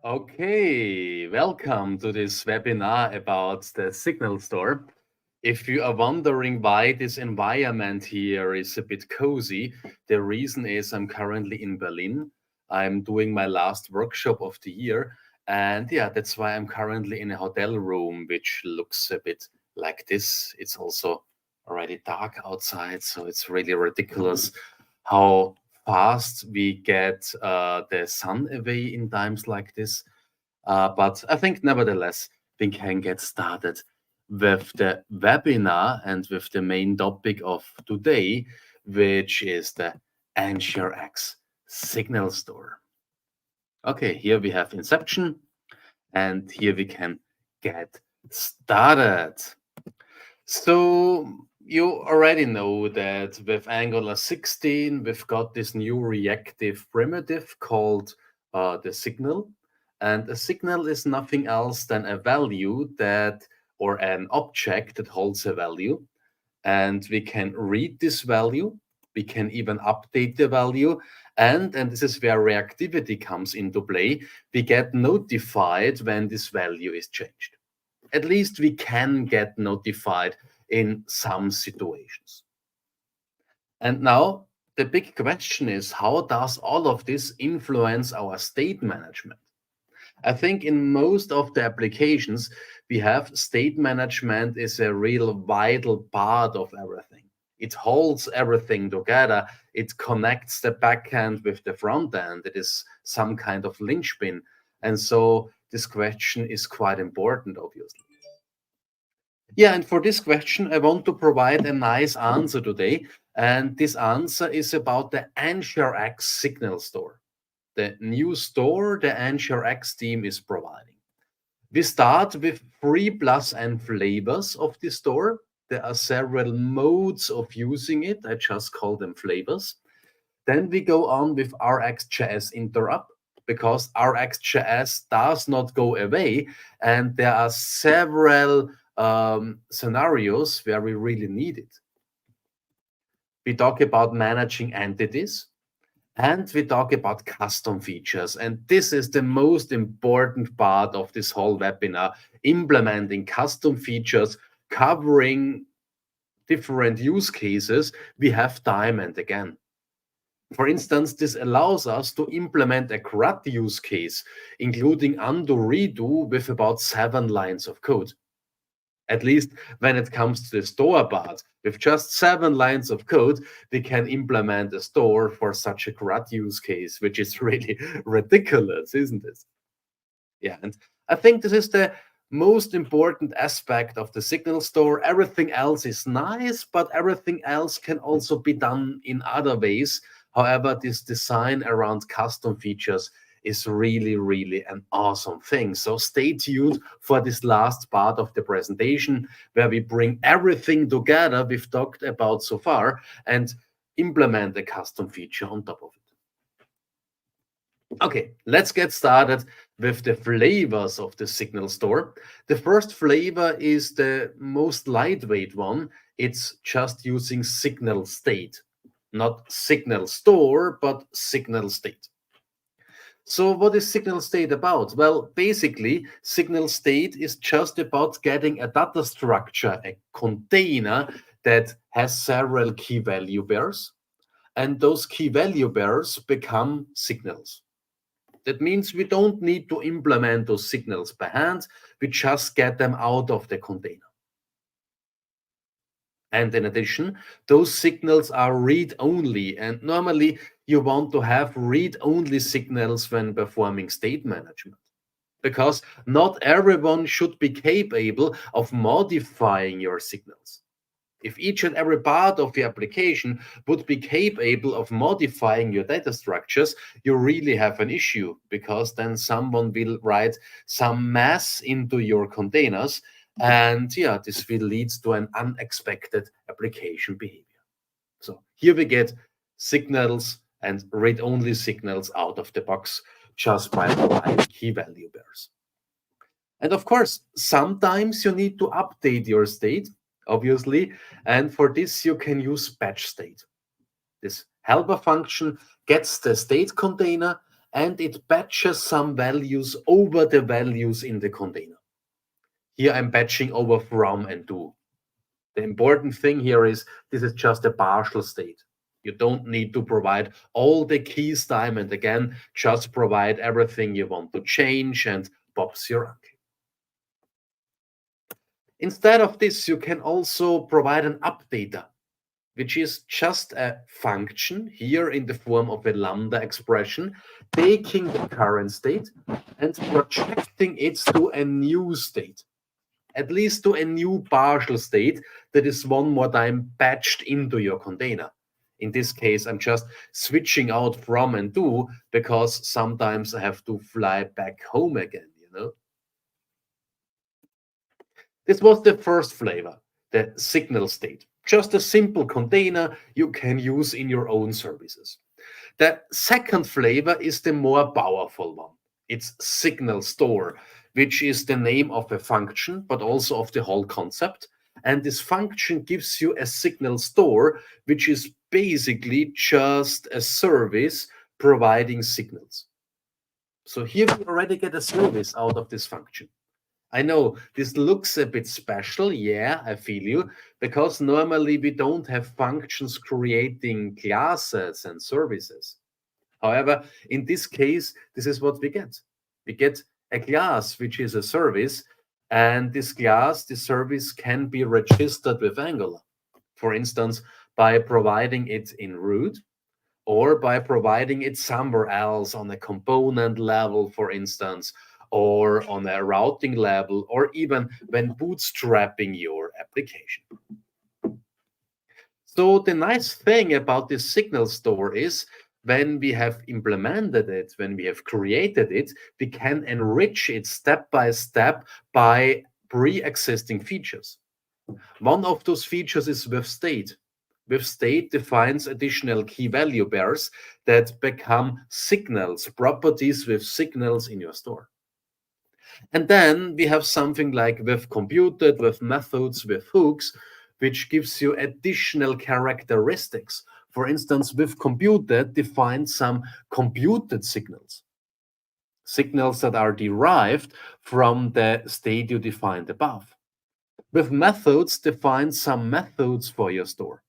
Okay, welcome to this webinar about the Signal Store. If you are wondering why this environment here is a bit cozy, the reason is I'm currently in Berlin. I'm doing my last workshop of the year, and yeah, that's why I'm currently in a hotel room, which looks a bit like this. It's also already dark outside, so it's really ridiculous how fast we get the sun away in times like this. But I think nevertheless, we can get started with the webinar and with the main topic of today, which is the NGRX signal store. Okay, here we have Inception, and here we can get started. So you already know that with Angular 16, we've got this new reactive primitive called the signal. And a signal is nothing else than a value that, or an object that holds a value. And we can read this value. We can even update the value. And this is where reactivity comes into play. We get notified when this value is changed. At least we can get notified in some situations. And now the big question is, how does all of this influence our state management? I think in most of the applications, we have state management is a real vital part of everything. It holds everything together. It connects the backend with the front end. It is some kind of linchpin. And so this question is quite important, obviously. Yeah, and for this question, I want to provide a nice answer today. And this answer is about the NGRX signal store, the new store the NGRX team is providing. We start with 3+N flavors of the store. There are several modes of using it. I just call them flavors. Then we go on with RxJS interrupt because RxJS does not go away, and there are several scenarios where we really need it. We talk about managing entities, and we talk about custom features. And this is the most important part of this whole webinar, implementing custom features, covering different use cases we have time and again. For instance, this allows us to implement a CRUD use case, including undo redo with about 7 lines of code. At least when it comes to the store part, with just 7 lines of code, we can implement a store for such a CRUD use case, which is really ridiculous, isn't it? Yeah, and I think this is the most important aspect of the signal store. Everything else is nice, but everything else can also be done in other ways. However, this design around custom features is really, really an awesome thing. So stay tuned for this last part of the presentation where we bring everything together we've talked about so far and implement a custom feature on top of it. Okay, let's get started with the flavors of the signal store. The first flavor is the most lightweight one. It's just using signal state, not signal store, but signal state. So what is signal state about? Well, basically, signal state is just about getting a data structure, a container that has several key value pairs, and those key value pairs become signals. That means we don't need to implement those signals by hand. We just get them out of the container. And in addition, those signals are read-only. And normally you want to have read-only signals when performing state management. Because not everyone should be capable of modifying your signals. If each and every part of the application would be capable of modifying your data structures, you really have an issue, because then someone will write some mess into your containers, and yeah, this will lead to an unexpected application behavior. So here we get signals and read-only signals out of the box just by providing key value pairs. And of course, sometimes you need to update your state, obviously, and for this you can use batch state. This helper function gets the state container and it batches some values over the values in the container. Here I'm batching over from and to. The important thing here is this is just a partial state. You don't need to provide all the keys time and again, just provide everything you want to change and Bob's your uncle. Instead of this, you can also provide an updater, which is just a function here in the form of a lambda expression, taking the current state and projecting it to a new state, at least to a new partial state that is one more time batched into your container. In this case, I'm just switching out from and to because sometimes I have to fly back home again, you know. This was the first flavor, the signal state. Just a simple container you can use in your own services. The second flavor is the more powerful one. It's signal store, which is the name of a function, but also of the whole concept. And this function gives you a signal store, which is basically just a service providing signals. So here we already get a service out of this function. I know this looks a bit special. Yeah, I feel you, because normally we don't have functions creating classes and services. However, in this case, this is what we get. We get a class, which is a service, and this class, this service can be registered with Angular. For instance, by providing it in root, or by providing it somewhere else on a component level, for instance, or on a routing level, or even when bootstrapping your application. So the nice thing about this signal store is when we have implemented it, when we have created it, we can enrich it step by step by pre-existing features. One of those features is with state. With state defines additional key value pairs that become signals, properties with signals in your store. And then we have something like with computed, with methods, with hooks, which gives you additional characteristics. For instance, with computed, define some computed signals, signals that are derived from the state you defined above. With methods, define some methods for your store,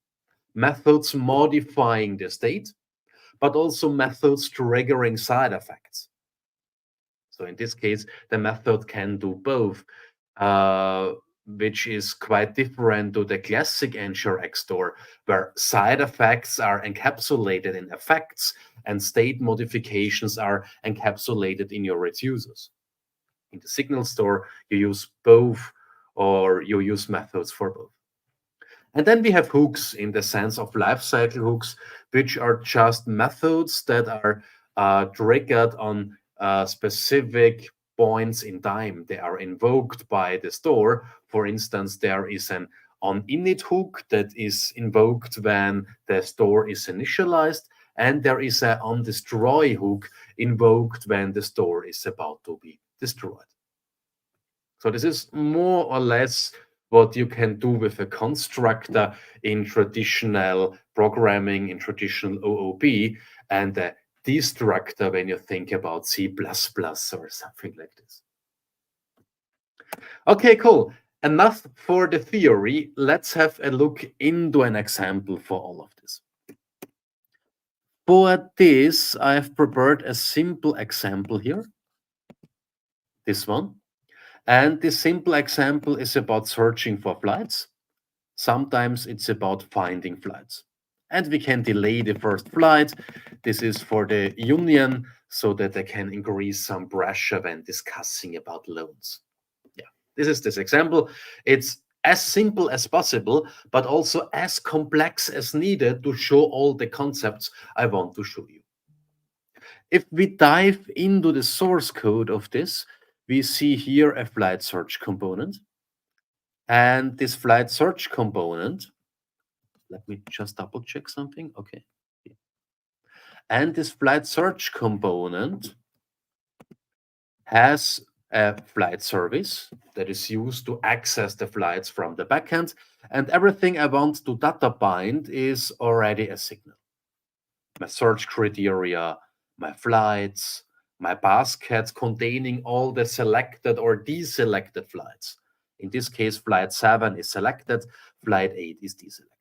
methods modifying the state, but also methods triggering side effects. So in this case, the method can do both, which is quite different to the classic NGRX store, where side effects are encapsulated in effects and state modifications are encapsulated in your reducers. In the signal store, you use both, or you use methods for both. And then we have hooks in the sense of lifecycle hooks, which are just methods that are triggered on specific points in time. They are invoked by the store. For instance, there is an onInit hook that is invoked when the store is initialized, and there is an onDestroy hook invoked when the store is about to be destroyed. So this is more or less what you can do with a constructor in traditional programming, in traditional OOP, and a destructor when you think about C++ or something like this. Okay, cool. Enough for the theory. Let's have a look into an example for all of this. For this, I have prepared a simple example here. This one. And this simple example is about searching for flights. Sometimes it's about finding flights. And we can delay the first flight. This is for the union so that they can increase some pressure when discussing about loans. Yeah, this is this example. It's as simple as possible, but also as complex as needed to show all the concepts I want to show you. If we dive into the source code of this, we see here a flight search component. And this flight search component, let me just double check something. Okay. And this flight search component has a flight service that is used to access the flights from the backend. And everything I want to data bind is already a signal. My search criteria, my flights, my basket containing all the selected or deselected flights. In this case, flight 7 is selected, flight 8 is deselected.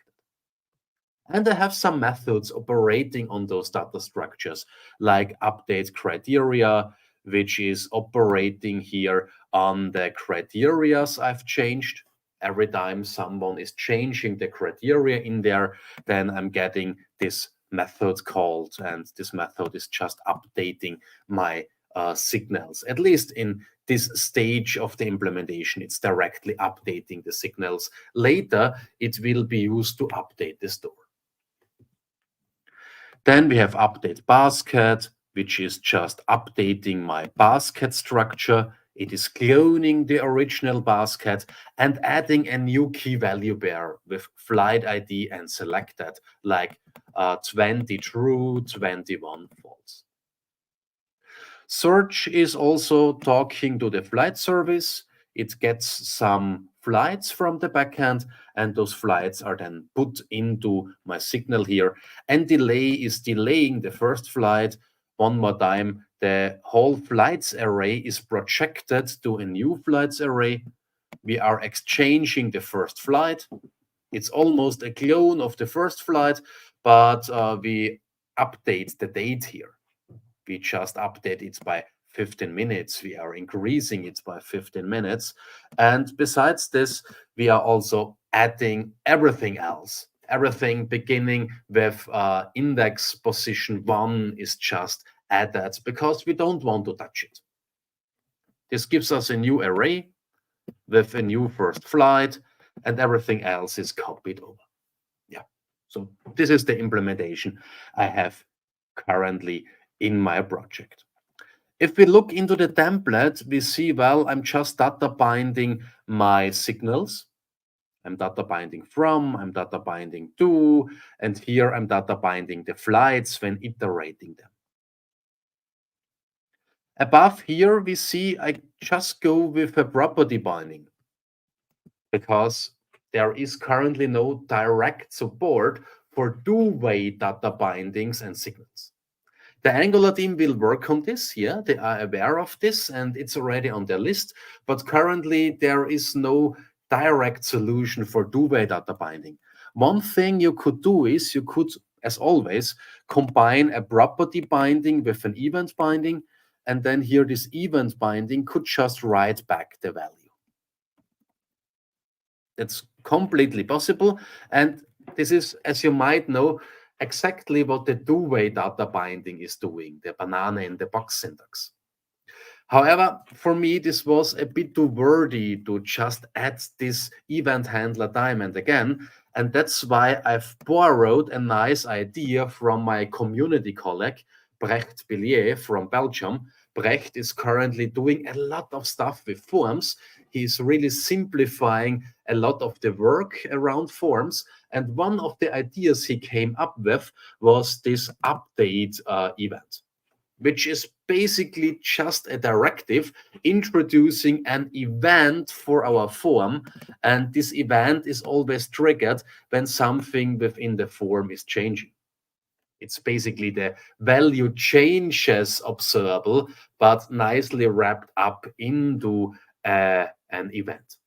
And I have some methods operating on those data structures, like update criteria, which is operating here on the criterias I've changed. Every time someone is changing the criteria in there, then I'm getting this method called, and this method is just updating my signals. At least in this stage of the implementation, it's directly updating the signals. Later, it will be used to update the store. Then we have update basket, which is just updating my basket structure. It is cloning the original basket and adding a new key value pair with flight ID and selected, like 20 true, 21 false. Search is also talking to the flight service. It gets some flights from the backend, and those flights are then put into my signal here. And delay is delaying the first flight. One more time, the whole flights array is projected to a new flights array. We are exchanging the first flight. It's almost a clone of the first flight, but we update the date here. We just update it by 15 minutes. We are increasing it by 15 minutes. And besides this, we are also adding everything else. Everything beginning with index position 1 is just added because we don't want to touch it. This gives us a new array with a new first flight, and everything else is copied over. Yeah, so this is the implementation I have currently in my project. If we look into the template, we see, well, I'm just data binding my signals. I'm data binding from, I'm data binding to, and here I'm data binding the flights when iterating them. Above here, we see I just go with a property binding because there is currently no direct support for two-way data bindings and signals. The Angular team will work on this, yeah, they are aware of this and it's already on their list, but currently there is no direct solution for two-way data binding. One thing you could do is you could, as always, combine a property binding with an event binding, and then here this event binding could just write back the value. That's completely possible, and this is, as you might know, exactly what the two-way data binding is doing, the banana in the box syntax. However, for me, this was a bit too wordy to just add this event handler time and again, and that's why I've borrowed a nice idea from my community colleague, Brecht Billier from Belgium. Brecht is currently doing a lot of stuff with forms. He's really simplifying a lot of the work around forms. And one of the ideas he came up with was this update event, which is basically just a directive introducing an event for our form. And this event is always triggered when something within the form is changing. It's basically the value changes observable, but nicely wrapped up into an event.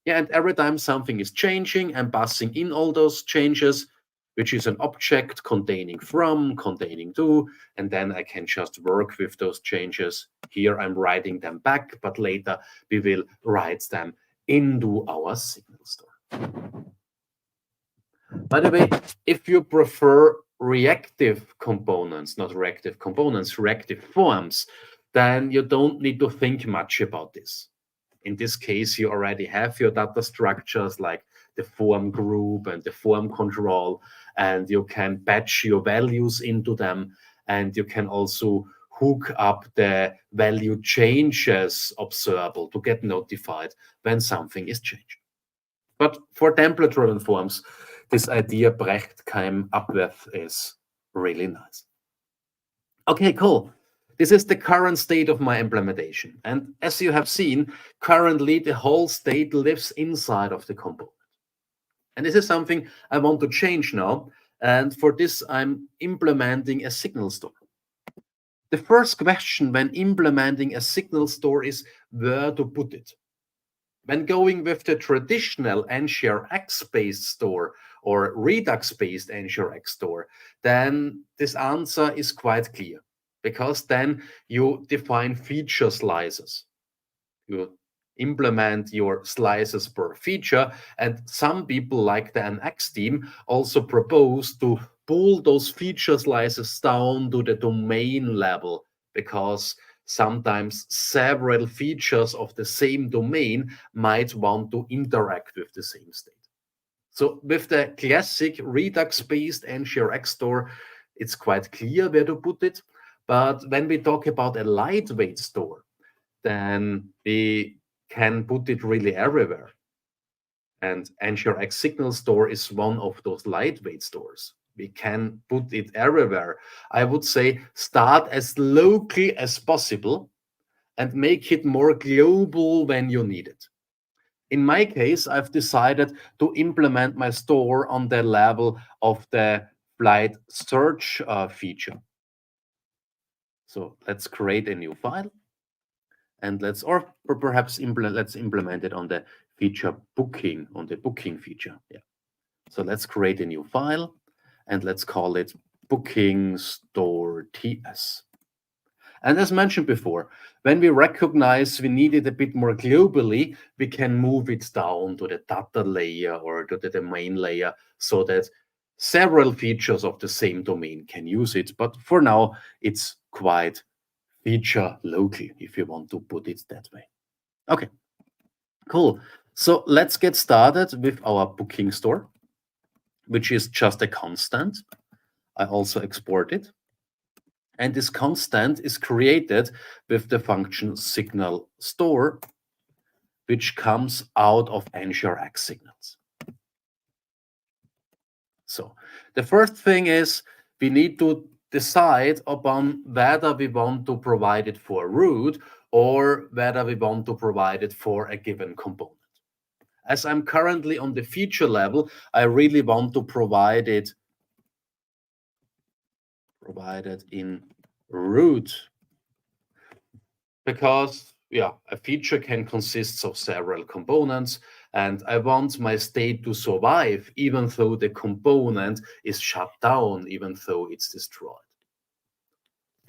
Yeah, and every time something is changing, I'm passing in all those changes, which is an object containing from, containing to, and then I can just work with those changes. Here I'm writing them back, but later we will write them into our signal store. By the way, if you prefer reactive components, not reactive components, reactive forms, then you don't need to think much about this. In this case, you already have your data structures like the form group and the form control, and you can batch your values into them, and you can also hook up the value changes observable to get notified when something is changed. But for template-driven forms, this idea Brecht came up with is really nice. Okay, cool. This is the current state of my implementation. And as you have seen, currently the whole state lives inside of the component. And this is something I want to change now. And for this, I'm implementing a signal store. The first question when implementing a signal store is where to put it. When going with the traditional NGRX-based store or Redux-based NGRX store, then this answer is quite clear, because then you define feature slices. You implement your slices per feature, and some people like the NX team also propose to pull those feature slices down to the domain level, because sometimes several features of the same domain might want to interact with the same state. So with the classic Redux-based NGRX store, it's quite clear where to put it. But when we talk about a lightweight store, then we can put it really everywhere. And NGRX Signal Store is one of those lightweight stores. We can put it everywhere. I would say start as locally as possible and make it more global when you need it. In my case, I've decided to implement my store on the level of the flight search feature. So let's create a new file, and let's implement it on the feature booking, on the booking feature. Yeah. So let's create a new file, and let's call it booking store TS. And as mentioned before, when we recognize we need it a bit more globally, we can move it down to the data layer or to the domain layer so that several features of the same domain can use it. But for now, it's quite feature local, if you want to put it that way. Okay, cool. So let's get started with our booking store, which is just a constant. I also export it. And this constant is created with the function signal store, which comes out of NGRX signals. So the first thing is we need to decide upon whether we want to provide it for root or whether we want to provide it for a given component. As I'm currently on the feature level, I really want to provide it in root, because a feature can consist of several components, and I want my state to survive even though the component is shut down, even though it's destroyed.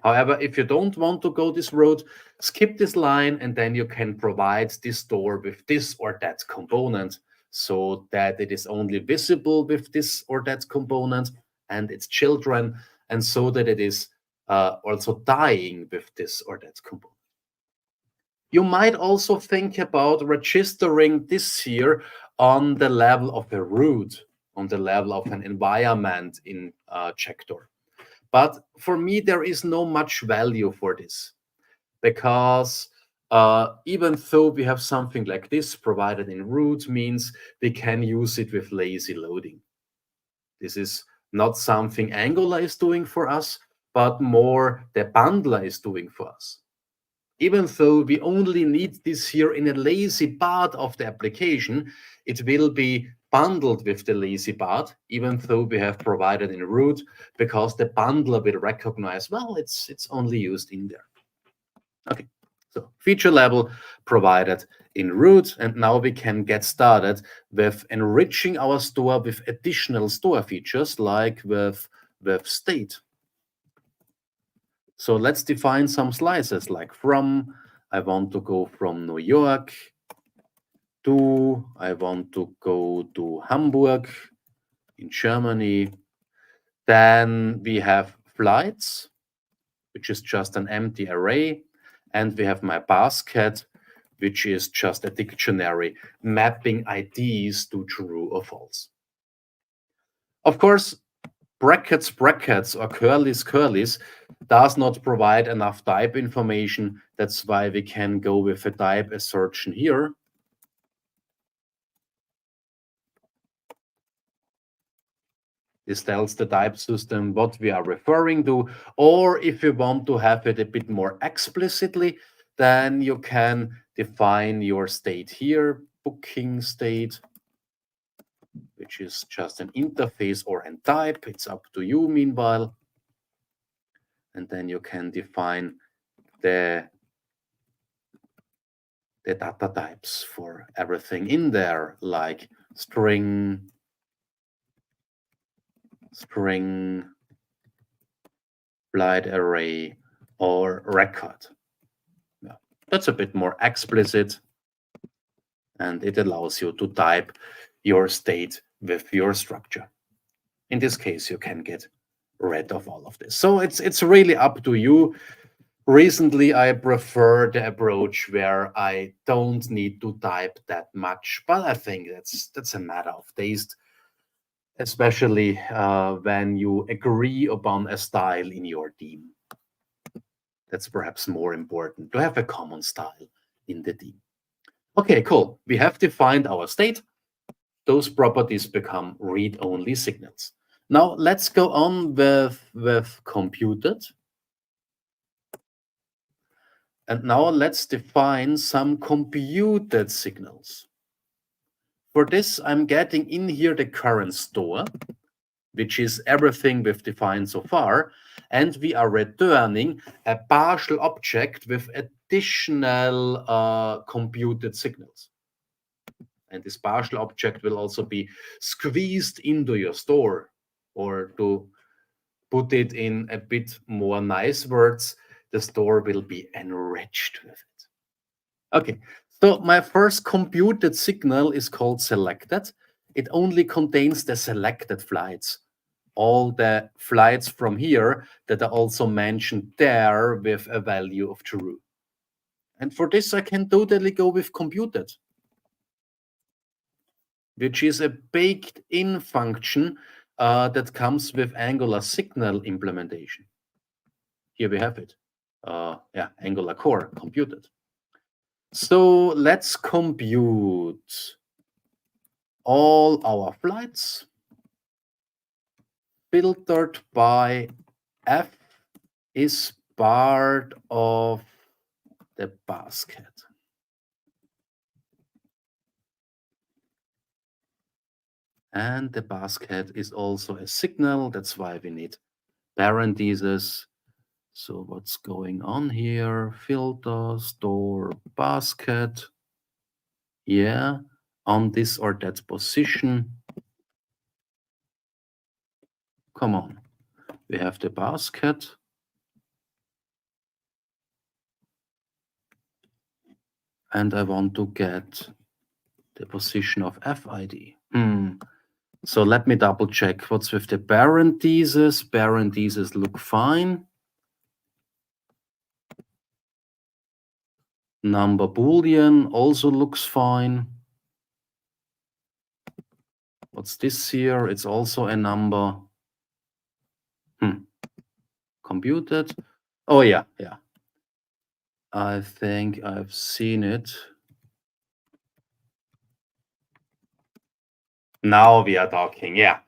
However, if you don't want to go this route, skip this line, and then you can provide this store with this or that component so that it is only visible with this or that component and its children, and so that it is also dying with this or that component. You might also think about registering this here on the level of a root, on the level of an environment in Checkdoor. But for me, there is no much value for this, because even though we have something like this provided in root, means we can use it with lazy loading. This is not something Angular is doing for us, but more the bundler is doing for us. Even though we only need this here in a lazy part of the application, it will be bundled with the lazy part, even though we have provided in root, because the bundler will recognize, well, it's only used in there. Okay, so feature level provided in root, and now we can get started with enriching our store with additional store features, like with state. So let's define some slices, like from. I want to go from New York to, I want to go to Hamburg in Germany. Then we have flights, which is just an empty array. And we have my basket, which is just a dictionary mapping IDs to true or false. Of course, brackets or curlies does not provide enough type information. That's why we can go with a type assertion here. This tells the type system what we are referring to. Or if you want to have it a bit more explicitly, then you can define your state here, booking state, which is just an interface or a type. It's up to you meanwhile. And then you can define the data types for everything in there, like string, byte array, or record. Yeah, that's a bit more explicit, and it allows you to type your state with your structure. In this case, you can get rid of all of this. So it's really up to you. Recently, I prefer the approach where I don't need to type that much, but I think that's a matter of taste, especially when you agree upon a style in your team. That's perhaps more important, to have a common style in the team. Okay, cool. We have defined our state. Those properties become read-only signals. Now let's go on with computed. And now let's define some computed signals. For this, I'm getting in here the current store, which is everything we've defined so far. And we are returning a partial object with additional computed signals. And this partial object will also be squeezed into your store, or to put it in a bit more nice words, the store will be enriched with it. Okay, so my first computed signal is called selected. It only contains the selected flights, all the flights from here that are also mentioned there with a value of true. And for this, I can totally go with computed, which is a baked-in function that comes with Angular signal implementation. Here we have it. Yeah, Angular core, computed. So let's compute all our flights filtered by F is part of the basket. And the basket is also a signal. That's why we need parentheses. So what's going on here? Filter, store, basket. Yeah, on this or that position. Come on. We have the basket. And I want to get the position of FID. So let me double check what's with the parentheses. Parentheses look fine. Number Boolean also looks fine. What's this here? It's also a number. Computed. Oh, yeah. I think I've seen it. Now we are talking. Yeah.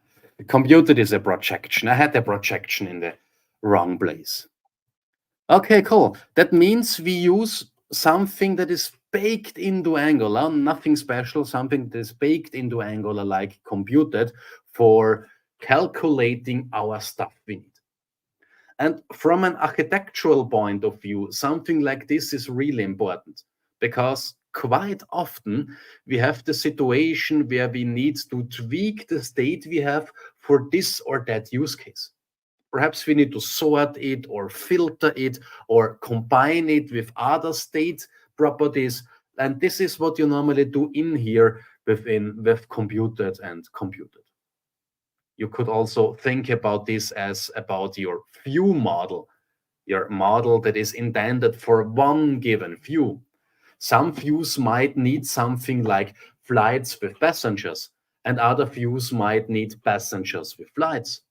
Computed is a projection. I had the projection in the wrong place. Okay, cool. That means we use something that is baked into Angular, nothing special, something that is baked into Angular, like computed, for calculating our stuff we need. And from an architectural point of view, something like this is really important, because quite often we have the situation where we need to tweak the state we have for this or that use case. Perhaps we need to sort it or filter it or combine it with other state properties. And this is what you normally do in here with computed and computed. You could also think about this as about your view model, your model that is intended for one given view. Some views might need something like flights with passengers, and other views might need passengers with flights.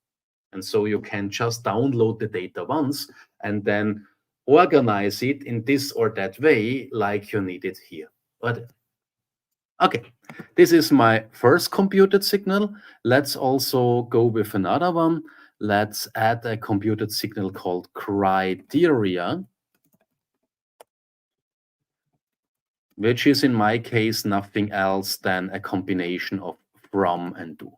And so you can just download the data once and then organize it in this or that way, like you need it here. Okay, this is my first computed signal. Let's also go with another one. Let's add a computed signal called criteria, which is in my case nothing else than a combination of from and to.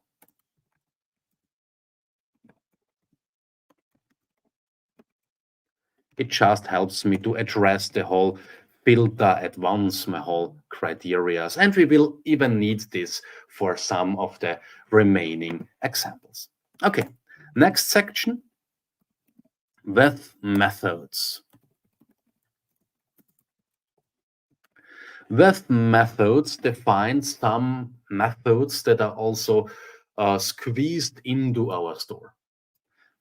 It just helps me to address the whole filter at once, my whole criteria. And we will even need this for some of the remaining examples. Okay, next section with methods. With methods, define some methods that are also squeezed into our store.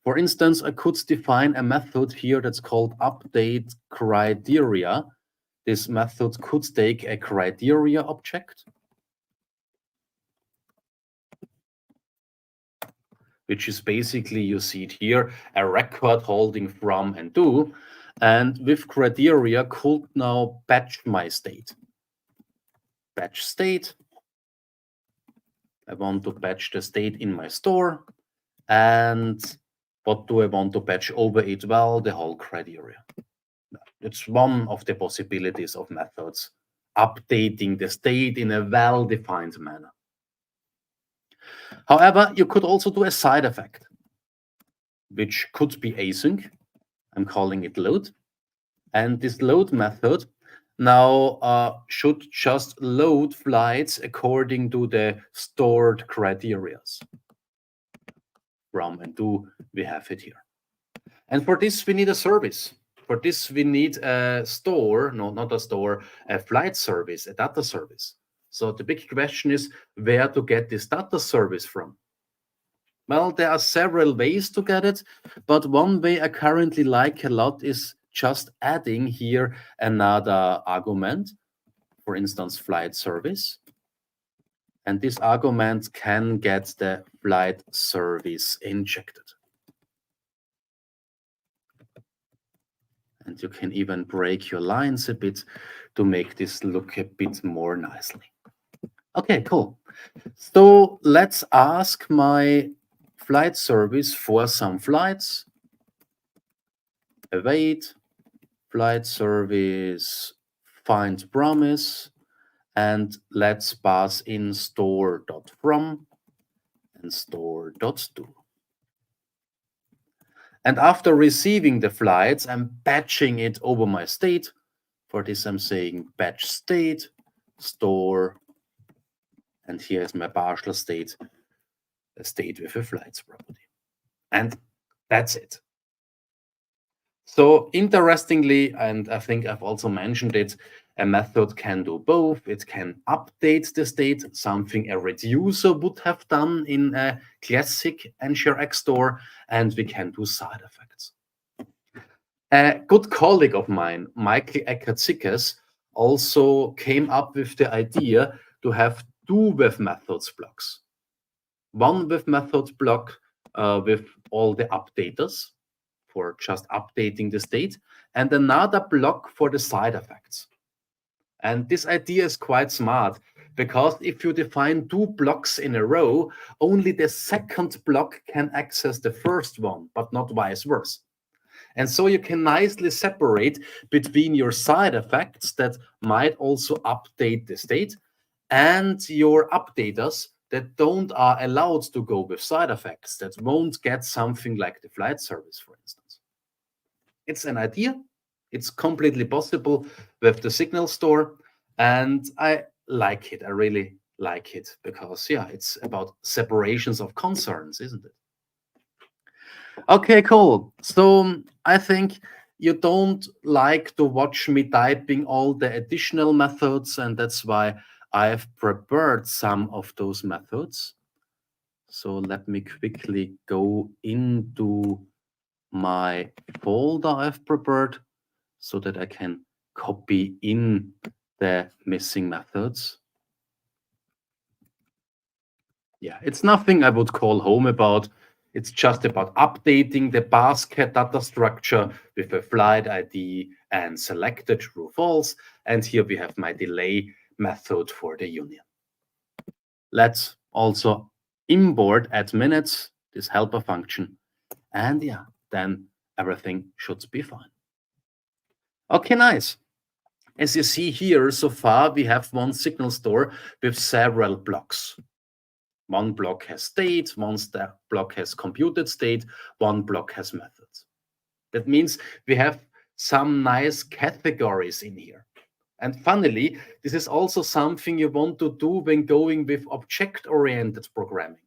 For instance, I could define a method here that's called update criteria. This method could take a criteria object, which is basically, you see it here, a record holding from and to, and with criteria could now batch my state. Batch state. I want to batch the state in my store. And what do I want to batch over it? Well, the whole criteria. It's one of the possibilities of methods, updating the state in a well-defined manner. However, you could also do a side effect, which could be async. I'm calling it load. And this load method now should just load flights according to the stored criteria. From and to, we have it here. And for this, we need a service. For this, we need a store, no, not a store, a flight service, a data service. So the big question is where to get this data service from. Well, there are several ways to get it, but one way I currently like a lot is just adding here another argument, for instance, flight service. And this argument can get the flight service injected. And you can even break your lines a bit to make this look a bit more nicely. Okay, cool. So let's ask my flight service for some flights. Await, flight service, find promise, and let's pass in store.from and store.to. And after receiving the flights, I'm batching it over my state. For this, I'm saying batch state, store, and here's my partial state, a state with a flights property. And that's it. So interestingly, and I think I've also mentioned it, a method can do both. It can update the state, something a reducer would have done in a classic NGRX store, and we can do side effects. A good colleague of mine, Michael Eckert-Zickes, also came up with the idea to have two with methods blocks. One with methods block with all the updaters for just updating the state, and another block for the side effects. And this idea is quite smart, because if you define two blocks in a row, only the second block can access the first one, but not vice versa. And so you can nicely separate between your side effects that might also update the state and your updaters that are allowed to go with side effects, that won't get something like the flight service, for instance. It's an idea. It's completely possible with the signal store, and I like it. I really like it because, yeah, it's about separations of concerns, isn't it? Okay, cool. So I think you don't like to watch me typing all the additional methods, and that's why I've prepared some of those methods. So let me quickly go into my folder I've prepared so that I can copy in the missing methods. Yeah, it's nothing I would call home about. It's just about updating the basket data structure with a flight ID and selected true false. And here we have my delay method for the union. Let's also import add minutes, this helper function. And yeah, then everything should be fine. Okay, nice. As you see here, so far we have one signal store with several blocks. One block has state, one block has computed state, one block has methods. That means we have some nice categories in here. And funnily, this is also something you want to do when going with object-oriented programming.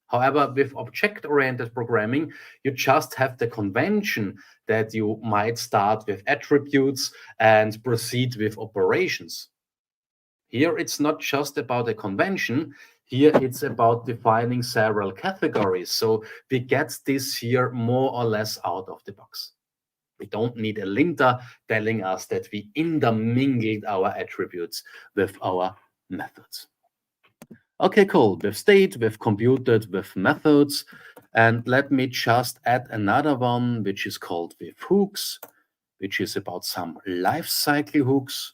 However, with object-oriented programming, you just have the convention that you might start with attributes and proceed with operations. Here, it's not just about a convention. Here, it's about defining several categories. So we get this here more or less out of the box. We don't need a linter telling us that we intermingled our attributes with our methods. Okay, cool. We've stayed, we've computed with methods. And let me just add another one, which is called with hooks, which is about some lifecycle hooks.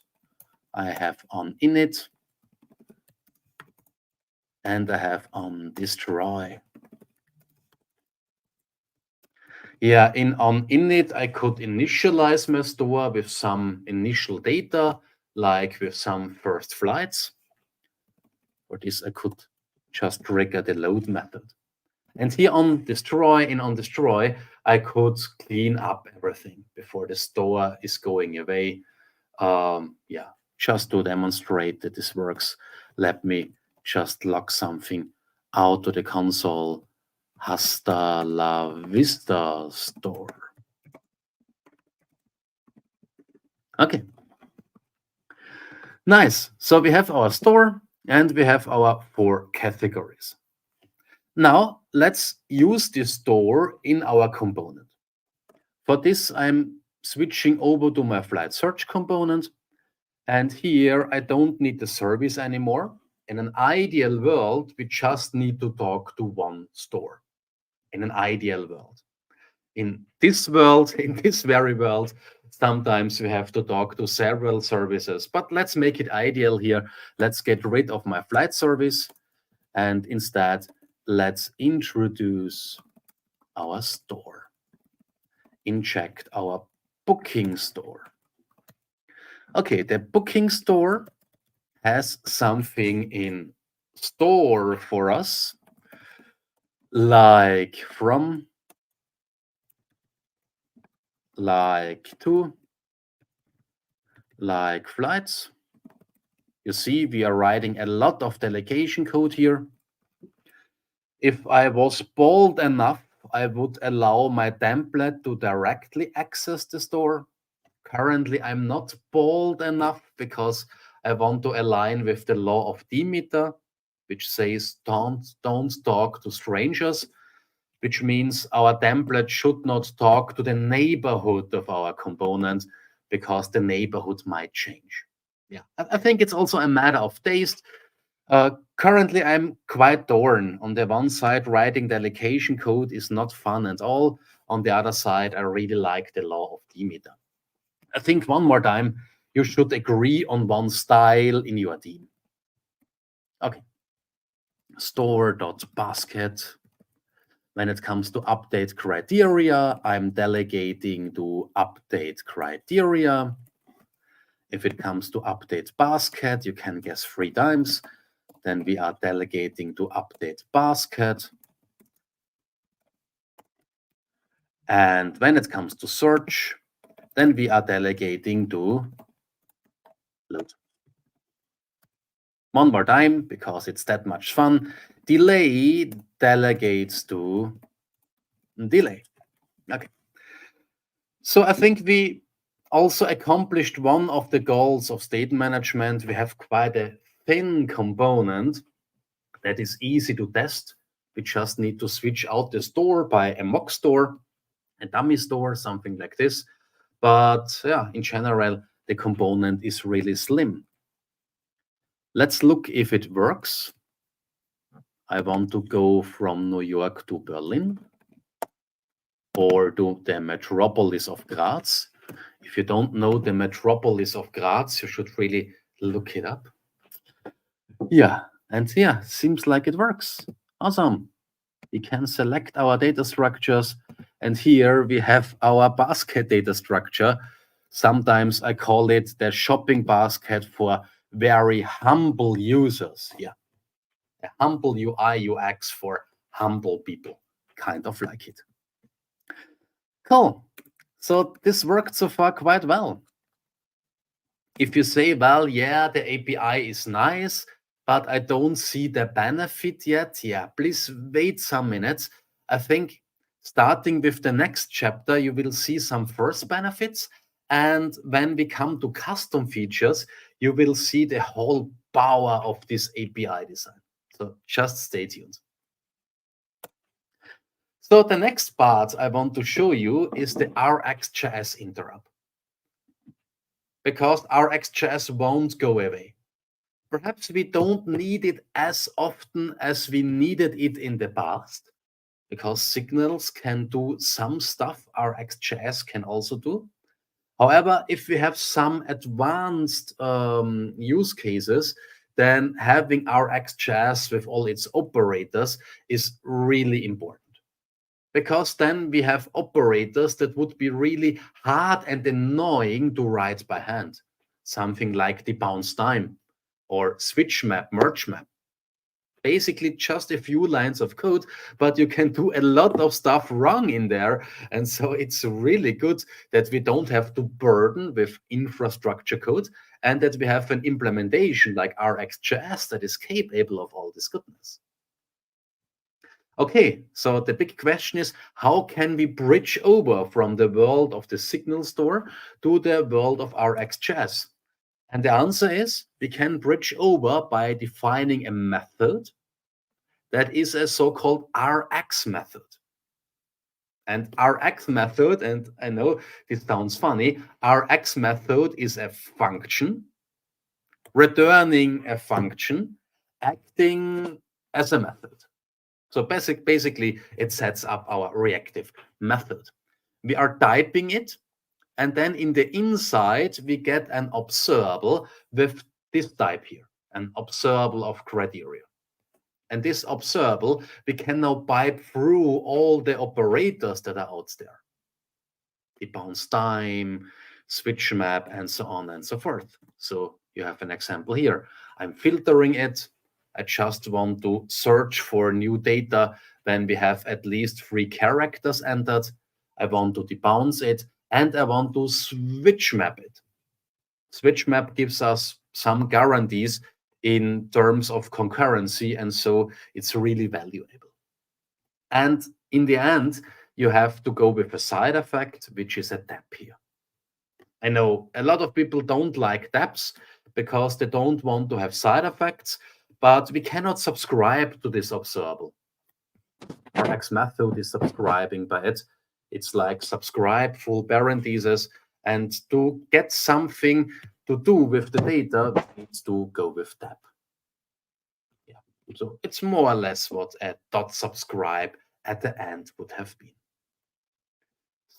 I have on init, and I have on destroy. Yeah, on init, I could initialize my store with some initial data, like with some first flights. For this, I could just trigger the load method. And here on destroy, I could clean up everything before the store is going away. Yeah, just to demonstrate that this works, let me just log something out to the console. Hasta la vista store. Okay. Nice. So we have our store and we have our 4 categories. Now let's use this store in our component. For this, I'm switching over to my flight search component. And here I don't need the service anymore. In an ideal world, we just need to talk to one store. In an ideal world. In this world, in this very world, sometimes we have to talk to several services, but let's make it ideal here. Let's get rid of my flight service and instead let's introduce our store. Inject our booking store. Okay, the booking store has something in store for us, like from, like to, like flights. You see, we are writing a lot of delegation code here. If I was bold enough, I would allow my template to directly access the store. Currently, I'm not bold enough because I want to align with the law of Demeter, which says don't talk to strangers, which means our template should not talk to the neighborhood of our component because the neighborhood might change. Yeah, I think it's also a matter of taste. Currently, I'm quite torn. On the one side, writing delegation code is not fun at all. On the other side, I really like the law of Demeter. I think one more time, you should agree on one style in your team. Okay. Store.basket. When it comes to update criteria, I'm delegating to update criteria. If it comes to update basket, you can guess 3 times. Then we are delegating to update basket. And when it comes to search, then we are delegating to load. One more time, because it's that much fun. Delay delegates to delay. Okay. So I think we also accomplished one of the goals of state management. We have quite a thin component that is easy to test. We just need to switch out the store by a mock store, a dummy store, something like this. But yeah, in general, the component is really slim. Let's look if it works. I want to go from New York to Berlin or to the metropolis of Graz. If you don't know the metropolis of Graz, you should really look it up. Yeah, and yeah, seems like it works. Awesome. We can select our data structures, and here we have our basket data structure. Sometimes I call it the shopping basket for very humble users. Yeah, a humble UI UX for humble people, kind of like it. Cool. So this worked so far quite well. If you say, well, yeah, the API is nice, but I don't see the benefit yet, yeah, please wait some minutes. I think starting with the next chapter, you will see some first benefits. And when we come to custom features, you will see the whole power of this API design. So just stay tuned. So the next part I want to show you is the RxJS interrupt, because RxJS won't go away. Perhaps we don't need it as often as we needed it in the past, because signals can do some stuff RxJS can also do. However, if we have some advanced use cases, then having RxJS with all its operators is really important. Because then we have operators that would be really hard and annoying to write by hand. Something like the bounce time or switch map, merge map. Basically just a few lines of code, but you can do a lot of stuff wrong in there. And so it's really good that we don't have to burden with infrastructure code, and that we have an implementation like RxJS that is capable of all this goodness. Okay, so the big question is, how can we bridge over from the world of the signal store to the world of RxJS? And the answer is, we can bridge over by defining a method that is a so-called Rx method. And Rx method, and I know this sounds funny, Rx method is a function, returning a function, acting as a method. So basically, it sets up our reactive method. We are typing it, and then in the inside, we get an observable with this type here, an observable of criteria. And this observable, we can now pipe through all the operators that are out there. The bounce time, switch map, and so on and so forth. So you have an example here. I'm filtering it. I just want to search for new data when we have at least 3 characters entered. I want to debounce it, and I want to switch map it. Switch map gives us some guarantees in terms of concurrency, and so it's really valuable. And in the end, you have to go with a side effect, which is a tap here. I know a lot of people don't like taps because they don't want to have side effects, but we cannot subscribe to this observable. Rx method is subscribing by it. It's like subscribe full parentheses, and to get something to do with the data, we need to go with tap. Yeah. So it's more or less what a dot subscribe at the end would have been.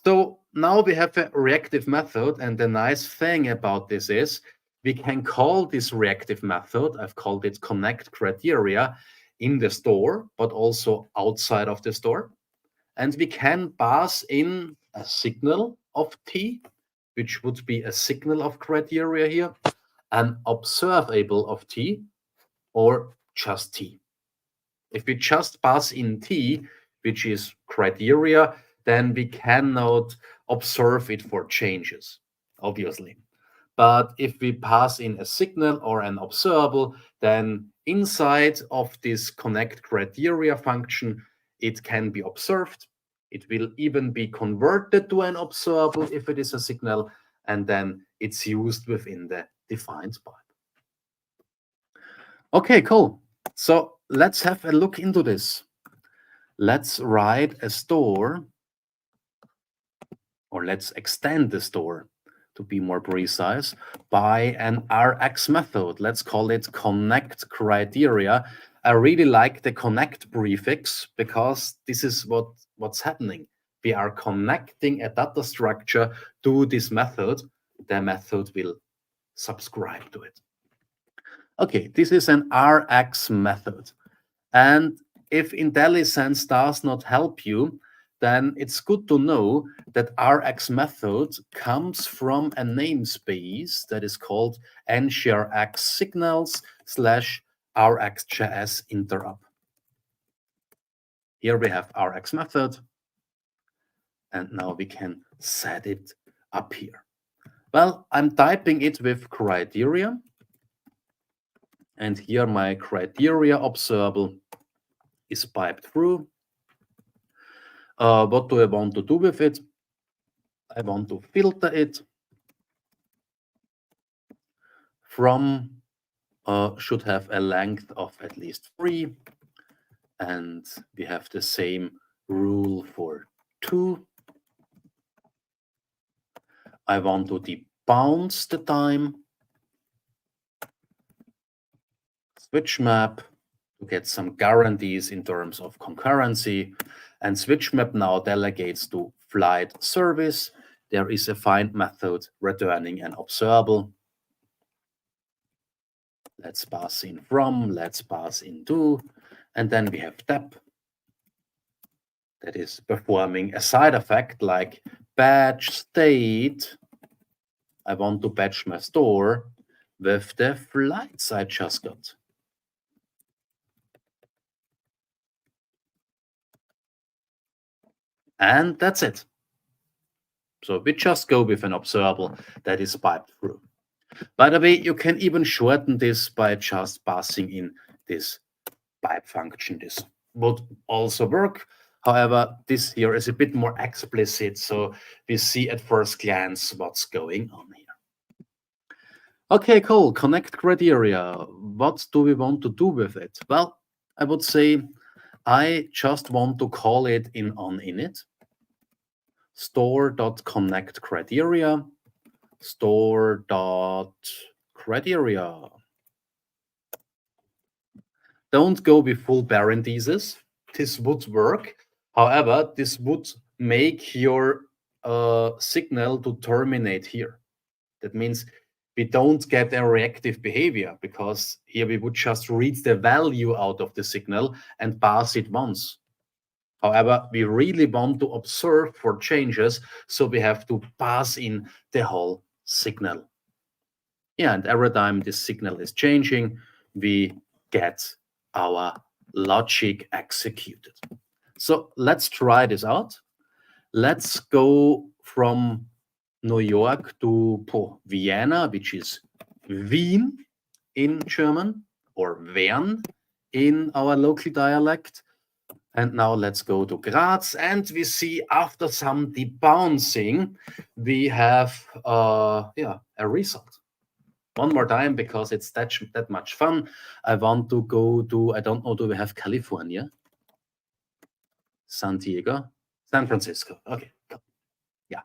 So now we have a reactive method, and the nice thing about this is we can call this reactive method, I've called it connect criteria, in the store, but also outside of the store. And we can pass in a signal of T, which would be a signal of criteria here, an observable of T, or just T. If we just pass in T, which is criteria, then we cannot observe it for changes, obviously. But if we pass in a signal or an observable, then inside of this connect criteria function, it can be observed. It will even be converted to an observable if it is a signal, and then it's used within the defined pipe. Okay, cool. So let's have a look into this. Let's write a store, or let's extend the store to be more precise, by an Rx method. Let's call it connect criteria. I really like the connect prefix because this is what's happening. We are connecting a data structure to this method. The method will subscribe to it. Okay, this is an Rx method. And if IntelliSense does not help you, then it's good to know that Rx method comes from a namespace that is called NGRX signals / RxJS interrupt. Here we have Rx method. And now we can set it up here. Well, I'm typing it with criteria. And here my criteria observable is piped through. What do I want to do with it? I want to filter it from should have a length of at least 3. And we have the same rule for 2. I want to debounce the time. Switch map to get some guarantees in terms of concurrency. And switch map now delegates to flight service. There is a find method returning an observable. Let's pass in from, let's pass in to, and then we have dep that is performing a side effect like batch state. I want to batch my store with the flights I just got. And that's it. So we just go with an observable that is piped through. By the way, you can even shorten this by just passing in this pipe function. This would also work. However, this here is a bit more explicit, so we see at first glance what's going on here. Okay, cool. Connect criteria. What do we want to do with it? Well, I would say I just want to call it in on init store.connect criteria store.criteria. Don't go with full parentheses. This would work. However, this would make your signal to terminate here. That means we don't get a reactive behavior because here we would just read the value out of the signal and pass it once. However, we really want to observe for changes, so we have to pass in the whole signal. Yeah, and every time this signal is changing, we get our logic executed. So let's try this out. Let's go from New York to Vienna, which is Wien in German, or Wern in our local dialect. And now let's go to Graz, and we see after some debouncing, we have a result. One more time, because it's that much fun. I want to go to, I don't know, do we have California? San Diego? San Francisco. Okay, cool. Yeah,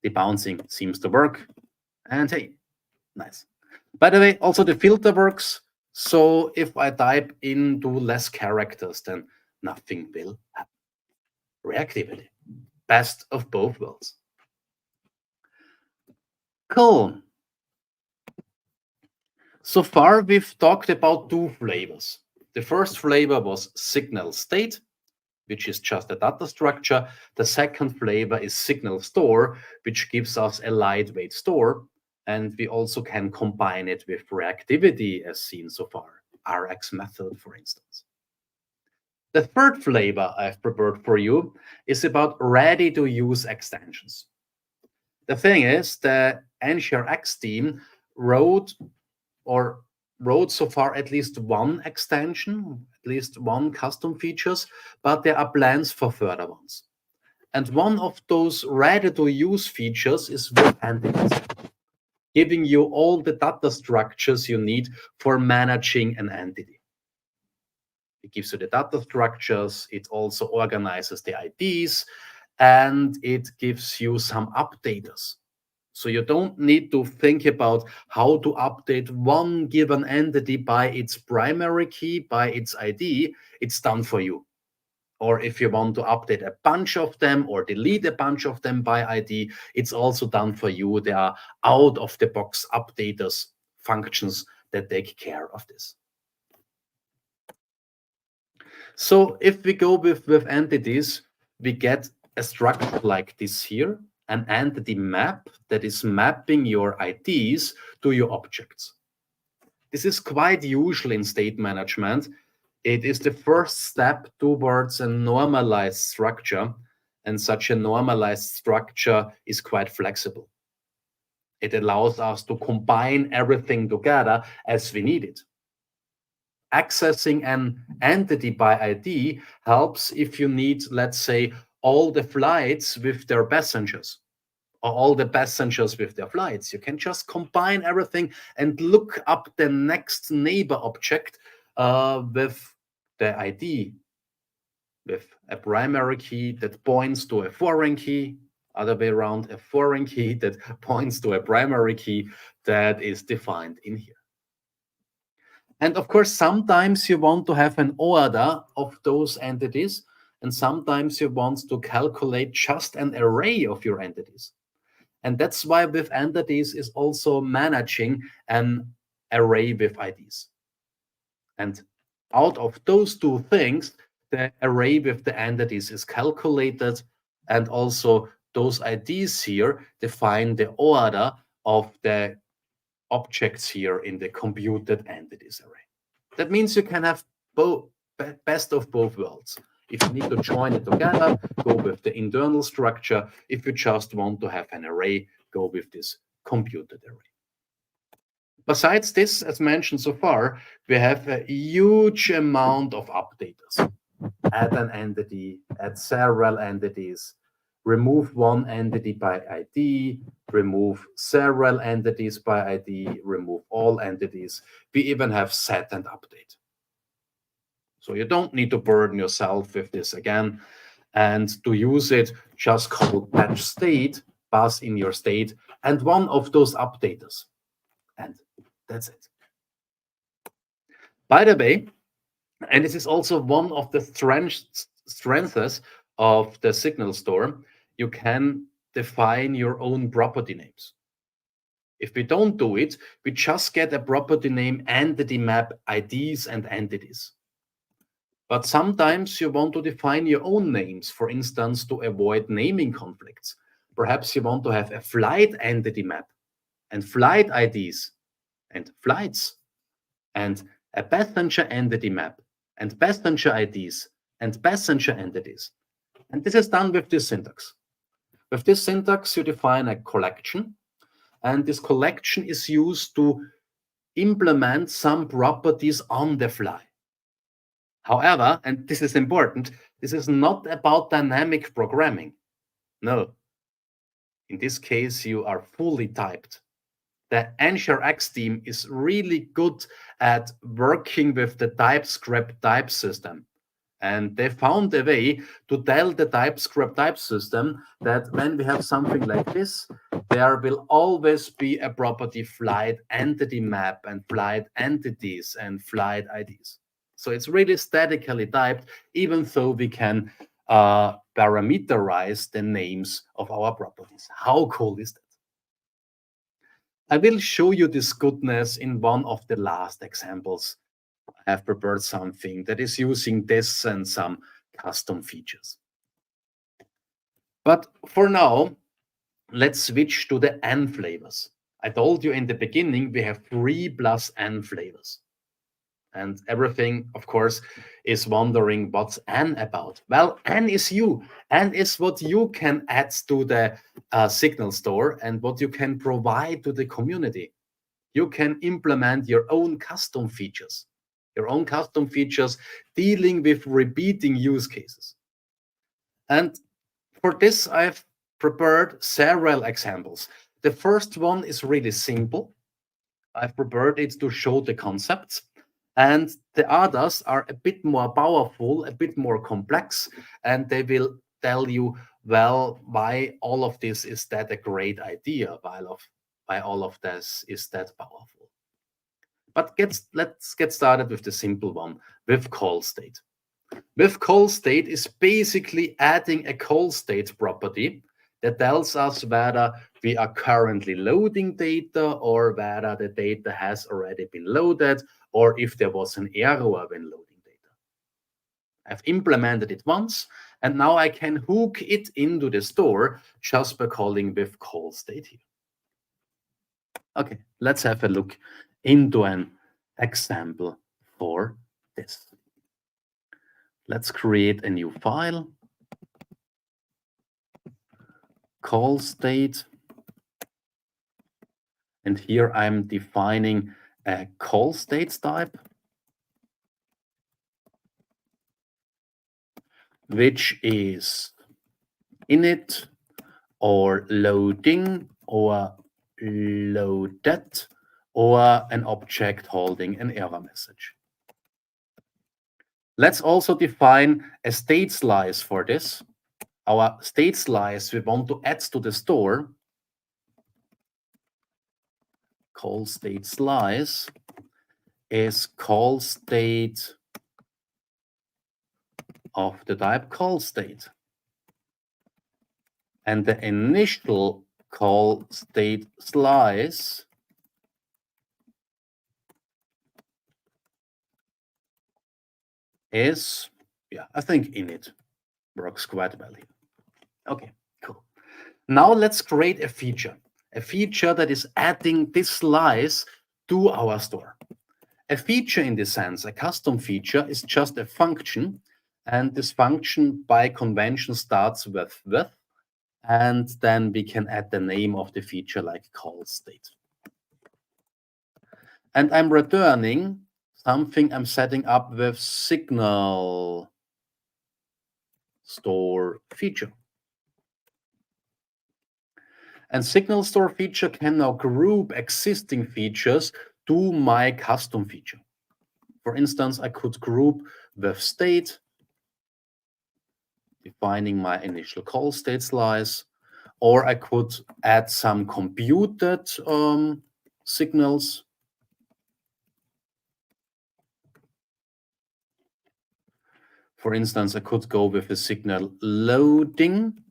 debouncing seems to work. And hey, nice. By the way, also the filter works. So if I type into less characters, then nothing will happen. Reactivity. Best of both worlds. Cool. So far, we've talked about 2 flavors. The first flavor was signal state, which is just a data structure. The second flavor is signal store, which gives us a lightweight store. And we also can combine it with reactivity as seen so far, RX method, for instance. The third flavor I've prepared for you is about ready-to-use extensions. The thing is, the NGRX team wrote so far at least one extension, at least one custom features, but there are plans for further ones. And one of those ready-to-use features is with entities, giving you all the data structures you need for managing an entity. It gives you the data structures, it also organizes the IDs, and it gives you some updaters. So you don't need to think about how to update one given entity by its primary key, by its ID. It's done for you. Or if you want to update a bunch of them or delete a bunch of them by ID, it's also done for you. There are out-of-the-box updaters functions that take care of this. So if we go with entities, we get a structure like this here, an entity map that is mapping your IDs to your objects. This is quite usual in state management. It is the first step towards a normalized structure. And such a normalized structure is quite flexible. It allows us to combine everything together as we need it. Accessing an entity by ID helps if you need, let's say, all the flights with their passengers, or all the passengers with their flights. You can just combine everything and look up the next neighbor object with the ID, with a primary key that points to a foreign key, other way around, a foreign key that points to a primary key that is defined in here. And of course, sometimes you want to have an order of those entities, and sometimes you want to calculate just an array of your entities. And that's why with entities is also managing an array with IDs. And out of those two things, the array with the entities is calculated, and also those IDs here define the order of the objects here in the computed entities array. That means you can have both, best of both worlds. If you need to join it together, go with the internal structure. If you just want to have an array, go with this computed array. Besides this, as mentioned so far, we have a huge amount of updaters. Add an entity, add several entities, remove one entity by ID, remove several entities by ID, remove all entities. We even have set and update. So you don't need to burden yourself with this again. And to use it, just call patch state, pass in your state, and one of those updaters. And that's it. By the way, and this is also one of the strengths of the Signal Store, you can define your own property names. If we don't do it, we just get a property name, entity map, IDs, and entities. But sometimes you want to define your own names, for instance, to avoid naming conflicts. Perhaps you want to have a flight entity map and flight IDs and flights, and a passenger entity map and passenger IDs and passenger entities. And this is done with this syntax. With this syntax, you define a collection, and this collection is used to implement some properties on the fly. However, and this is important, this is not about dynamic programming. No. In this case, you are fully typed. The NGRX team is really good at working with the TypeScript type system. And they found a way to tell the TypeScript type system that when we have something like this, there will always be a property flight entity map and flight entities and flight IDs. So it's really statically typed, even though we can parameterize the names of our properties. How cool is that? I will show you this goodness in one of the last examples. I have prepared something that is using this and some custom features. But for now, let's switch to the N flavors. I told you in the beginning, we have 3 plus N flavors. And everything, of course, is wondering what's N about. Well, N is you. N is what you can add to the Signal Store and what you can provide to the community. You can implement your own custom features. Dealing with repeating use cases. And for this, I've prepared several examples. The first one is really simple. I've prepared it to show the concepts. And the others are a bit more powerful, a bit more complex, and they will tell you, well, why all of this is that a great idea, why all of this is that powerful. But let's get started with the simple one, with call state. With call state is basically adding a call state property that tells us whether we are currently loading data or whether the data has already been loaded or if there was an error when loading data. I've implemented it once, and now I can hook it into the store just by calling with call state here. Okay, let's have a look into an example for this. Let's create a new file. call state. And here I'm defining a call states type, which is init or loading or loaded or an object holding an error message. Let's also define a state slice for this. Our state slice we want to add to the store, call state slice, is call state of the type call state. And the initial call state slice is, yeah, I think init works quite well here. Okay, cool. Now let's create a feature that is adding this slice to our store. A feature in this sense, a custom feature, is just a function, and this function by convention starts with, and then we can add the name of the feature like call state. And I'm returning something I'm setting up with signal store feature. And signal store feature can now group existing features to my custom feature. For instance, I could group with state, defining my initial call state slice, or I could add some computed signals. For instance, I could go with a signal loading,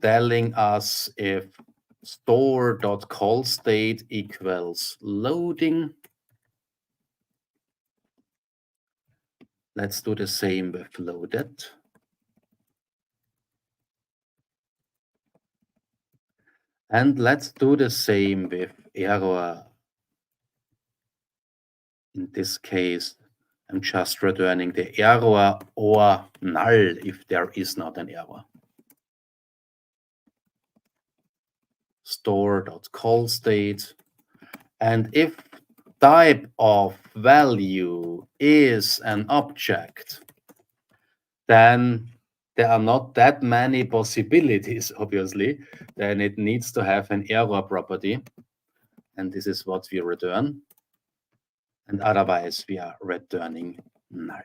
telling us if store.callState equals loading. Let's do the same with loaded. And let's do the same with error. In this case, I'm just returning the error or null if there is not an error. Store.callState. And if type of value is an object, then there are not that many possibilities, obviously. Then it needs to have an error property. And this is what we return. And otherwise, we are returning null.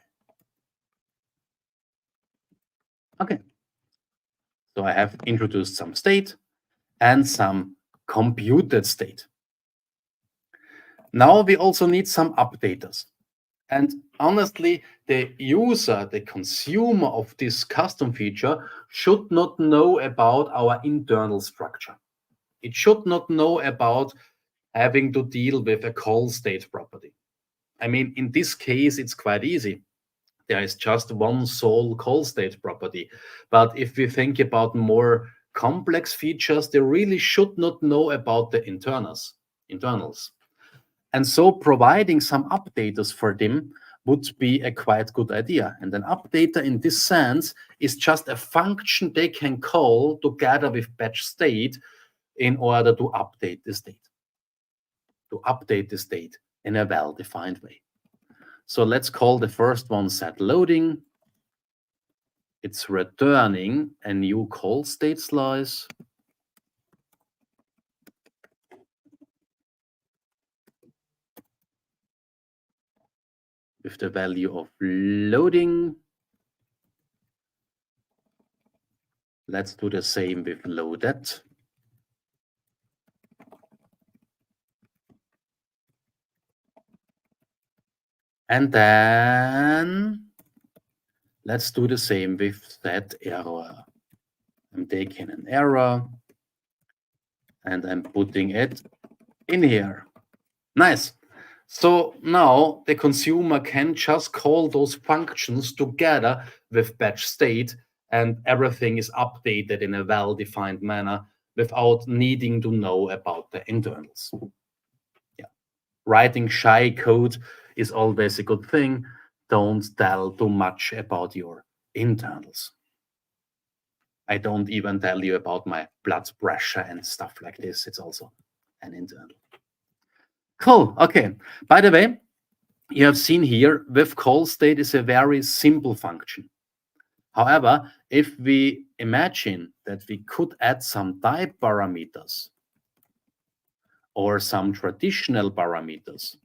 Okay. So I have introduced some state and some computed state. Now we also need some updaters. And honestly, the user, the consumer of this custom feature should not know about our internal structure. It should not know about having to deal with a call state property. I mean, in this case, it's quite easy. There is just one sole call state property. But if we think about more complex features, they really should not know about the internals. And so providing some updaters for them would be a quite good idea. And an updater in this sense is just a function they can call together with batch state in order to update the state. In a well-defined way. So let's call the first one set loading. It's returning a new call state slice. With the value of loading. Let's do the same with loaded. And then let's do the same with set error. I'm taking an error and I'm putting it in here. Nice. So now the consumer can just call those functions together with batch state and everything is updated in a well-defined manner without needing to know about the internals. Yeah. Writing shy code is always a good thing. Don't tell too much about your internals. I don't even tell you about my blood pressure and stuff like this. It's also an internal. Cool. Okay. By the way, you have seen here with call state is a very simple function. However, if we imagine that we could add some type parameters or some traditional parameters,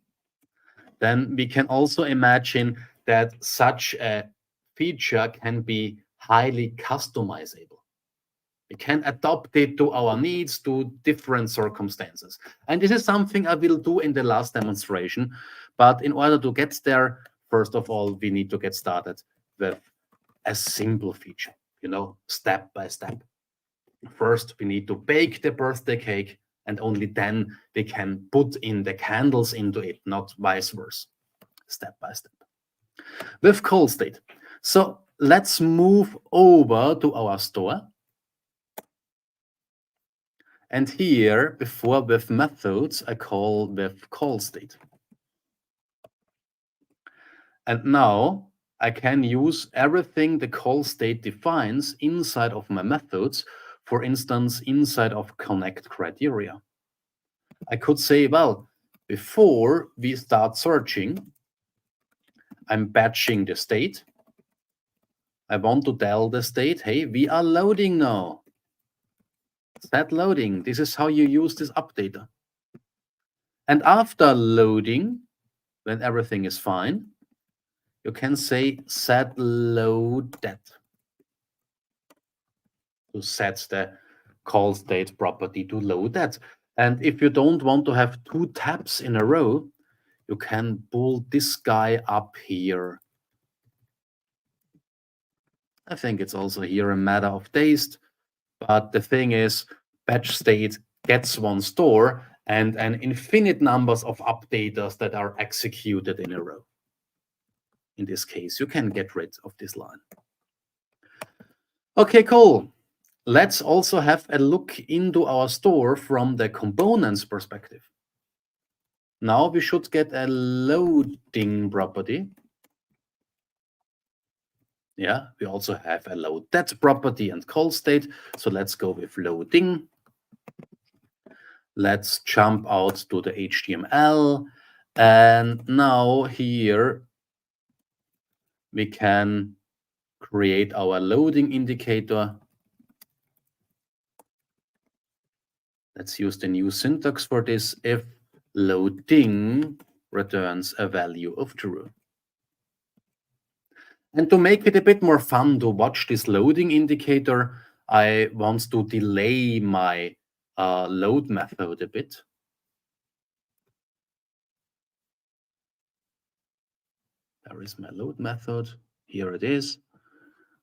then we can also imagine that such a feature can be highly customizable. We can adapt it to our needs, to different circumstances. And this is something I will do in the last demonstration. But in order to get there, first of all, we need to get started with a simple feature, step by step. First, we need to bake the birthday cake, and only then we can put in the candles into it, not vice versa, step by step. With call state. So let's move over to our store. And here, before with methods, I call with call state. And now I can use everything the call state defines inside of my methods, for instance, inside of connect criteria. I could say, well, before we start searching, I'm batching the state. I want to tell the state, hey, we are loading now. Set loading. This is how you use this updater. And after loading, when everything is fine, you can say set loaded to set the call state property to load that. And if you don't want to have two tabs in a row, you can pull this guy up here. I think it's also here a matter of taste, but the thing is, batch state gets one store and an infinite numbers of updaters that are executed in a row. In this case, you can get rid of this line. Okay, cool. Let's also have a look into our store from the components perspective. Now we should get a loading property. Yeah, we also have a loaded property and call state. So let's go with loading. Let's jump out to the HTML. And now here we can create our loading indicator. Let's use the new syntax for this. If loading returns a value of true. And to make it a bit more fun to watch this loading indicator, I want to delay my load method a bit. There is my load method. Here it is.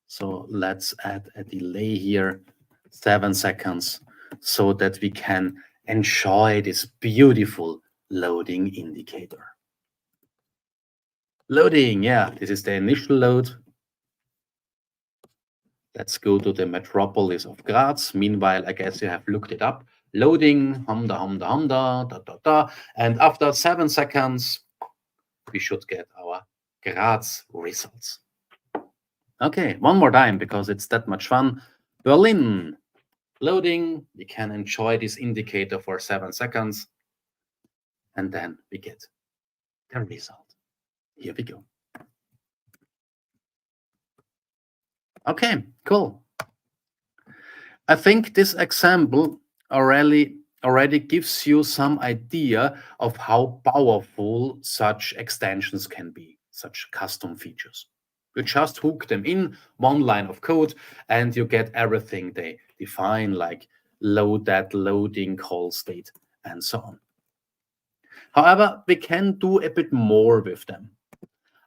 So let's add a delay here, 7 seconds, so that we can enjoy this beautiful loading indicator. Loading, yeah, this is the initial load. Let's go to the metropolis of Graz. Meanwhile, I guess you have looked it up. Loading, hamda, and after 7 seconds, we should get our Graz results. Okay, one more time because it's that much fun. Berlin, loading. We can enjoy this indicator for 7 seconds, and then we get the result. Here we go. Okay, cool. I think this example already gives you some idea of how powerful such extensions can be, such custom features. You just hook them in one line of code and you get everything they define, like load that, loading, call state, and so on. However, we can do a bit more with them.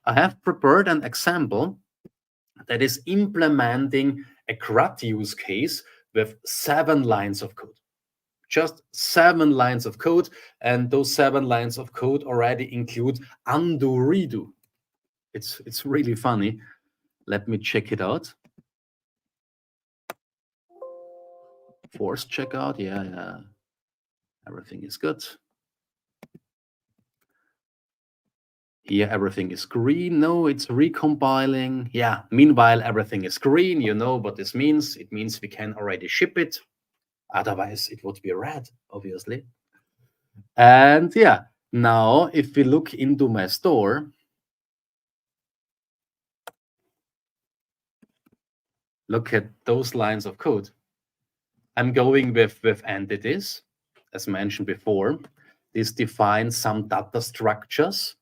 I have prepared an example that is implementing a CRUD use case with 7 lines of code. Just 7 lines of code, and those 7 lines of code already include undo redo. It's really funny. Let me check it out. Force checkout, yeah. Everything is good. Here everything is green. No, it's recompiling. Yeah, meanwhile everything is green. You know what this means. It means we can already ship it. Otherwise it would be red, obviously. And yeah, now if we look into my store, look at those lines of code. I'm going with entities, as mentioned before. This defines some data structures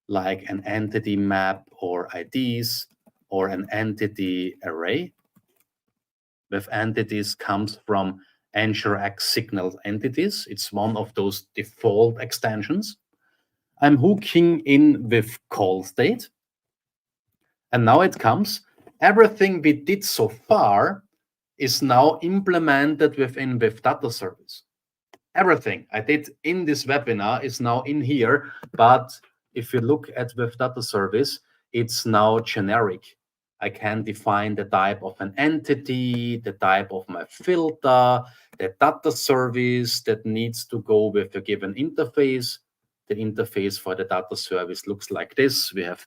like an entity map or IDs or an entity array. With entities comes from NGRX signal entities. It's one of those default extensions. I'm hooking in with call state. And now it comes. Everything we did so far is now implemented within with data service. Everything I did in this webinar is now in here, but if you look at with data service, it's now generic. I can define the type of an entity, the type of my filter, the data service that needs to go with a given interface. The interface for the data service looks like this. We have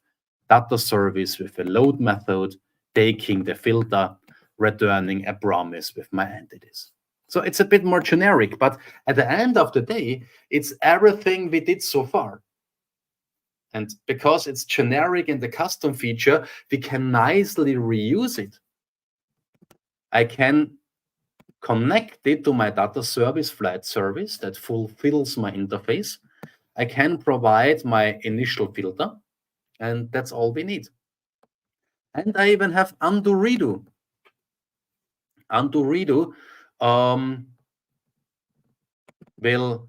data service with a load method, taking the filter, returning a promise with my entities. So it's a bit more generic, but at the end of the day, it's everything we did so far. And because it's generic in the custom feature, we can nicely reuse it. I can connect it to my data service flat service that fulfills my interface. I can provide my initial filter, and that's all we need. And I even have undo redo. Undo redo will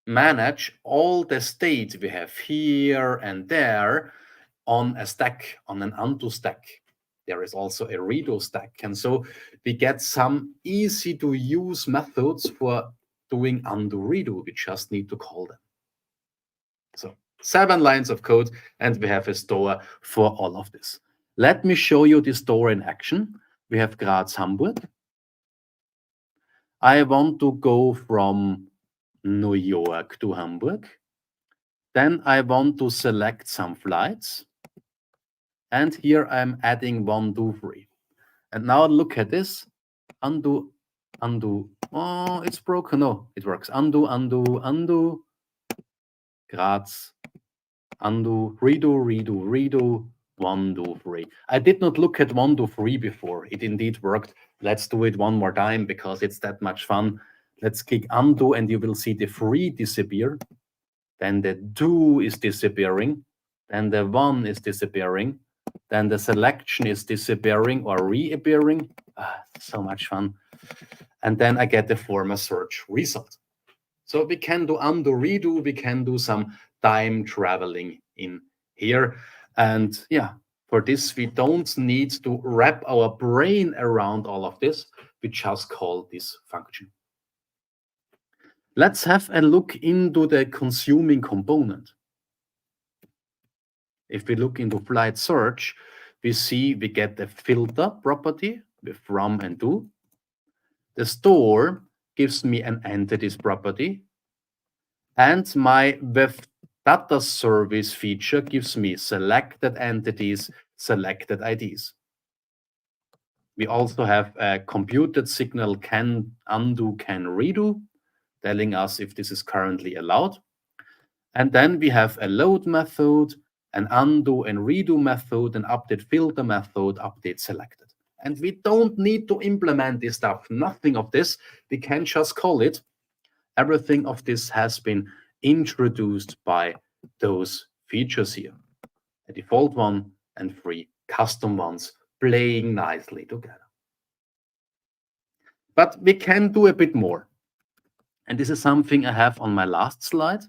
manage all the state we have here and there on a stack, on an undo stack. There is also a redo stack. And so we get some easy to use methods for doing undo redo. We just need to call them. So 7 lines of code, and we have a store for all of this. Let me show you the store in action. We have Graz, Hamburg. I want to go from New York to Hamburg. Then I want to select some flights. And here I'm adding 1, 2, 3. And now look at this. Undo, undo. Oh, it's broken. No, it works. Undo, undo, undo. Graz. Undo, redo, redo, redo. 1, 2, 3. I did not look at 1, 2, 3 before. It indeed worked. Let's do it one more time because it's that much fun. Let's click undo and you will see the 3 disappear. Then the 2 is disappearing. Then the 1 is disappearing. Then the selection is disappearing or reappearing. So much fun. And then I get the former search result. So we can do undo, redo. We can do some time traveling in here. And yeah, for this, we don't need to wrap our brain around all of this. We just call this function. Let's have a look into the consuming component. If we look into flight search, we see we get the filter property with from and to. The store gives me an entities property. And my with data service feature gives me selected entities, selected IDs. We also have a computed signal can undo, can redo, telling us if this is currently allowed. And then we have a load method, an undo and redo method, an update filter method, update selected. And we don't need to implement this stuff. Nothing of this. We can just call it. Everything of this has been introduced by those features here. A default one and 3 custom ones playing nicely together. But we can do a bit more. And this is something I have on my last slide.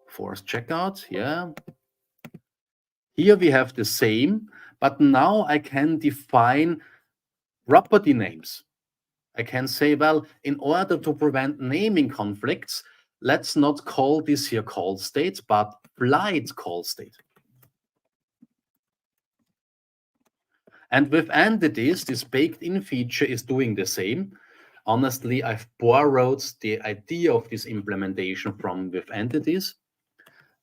Force checkout, yeah. Here we have the same, but now I can define property names. I can say, well, in order to prevent naming conflicts, let's not call this here call state, but flight call state. And with entities, this baked-in feature is doing the same. Honestly, I've borrowed the idea of this implementation from with entities.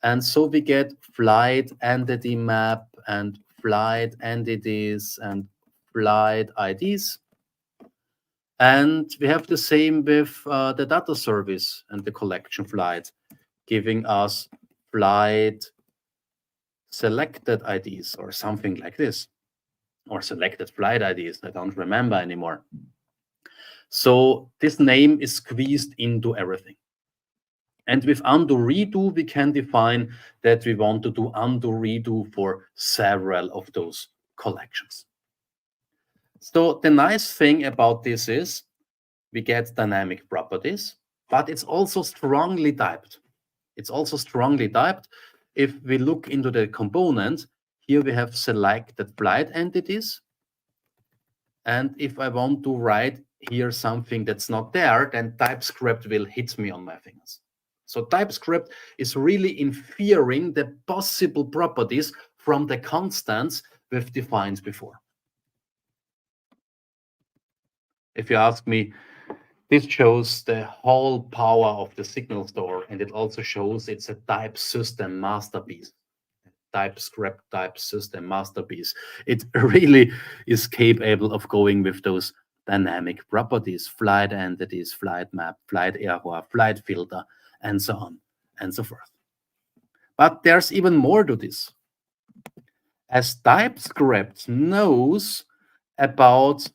And so we get flight entity map and flight entities and flight IDs. And we have the same with the data service and the collection flight, giving us flight selected IDs or something like this, or selected flight IDs. I don't remember anymore. So this name is squeezed into everything. And with undo redo, we can define that we want to do undo redo for several of those collections. So the nice thing about this is we get dynamic properties, but it's also strongly typed. It's also strongly typed. If we look into the component, here we have selected flight entities. And if I want to write here something that's not there, then TypeScript will hit me on my fingers. So TypeScript is really inferring the possible properties from the constants we've defined before. If you ask me, this shows the whole power of the signal store, and it also shows it's a type system masterpiece. TypeScript type system masterpiece. It really is capable of going with those dynamic properties, flight entities, flight map, flight error, flight filter, and so on and so forth. But there's even more to this. As TypeScript knows about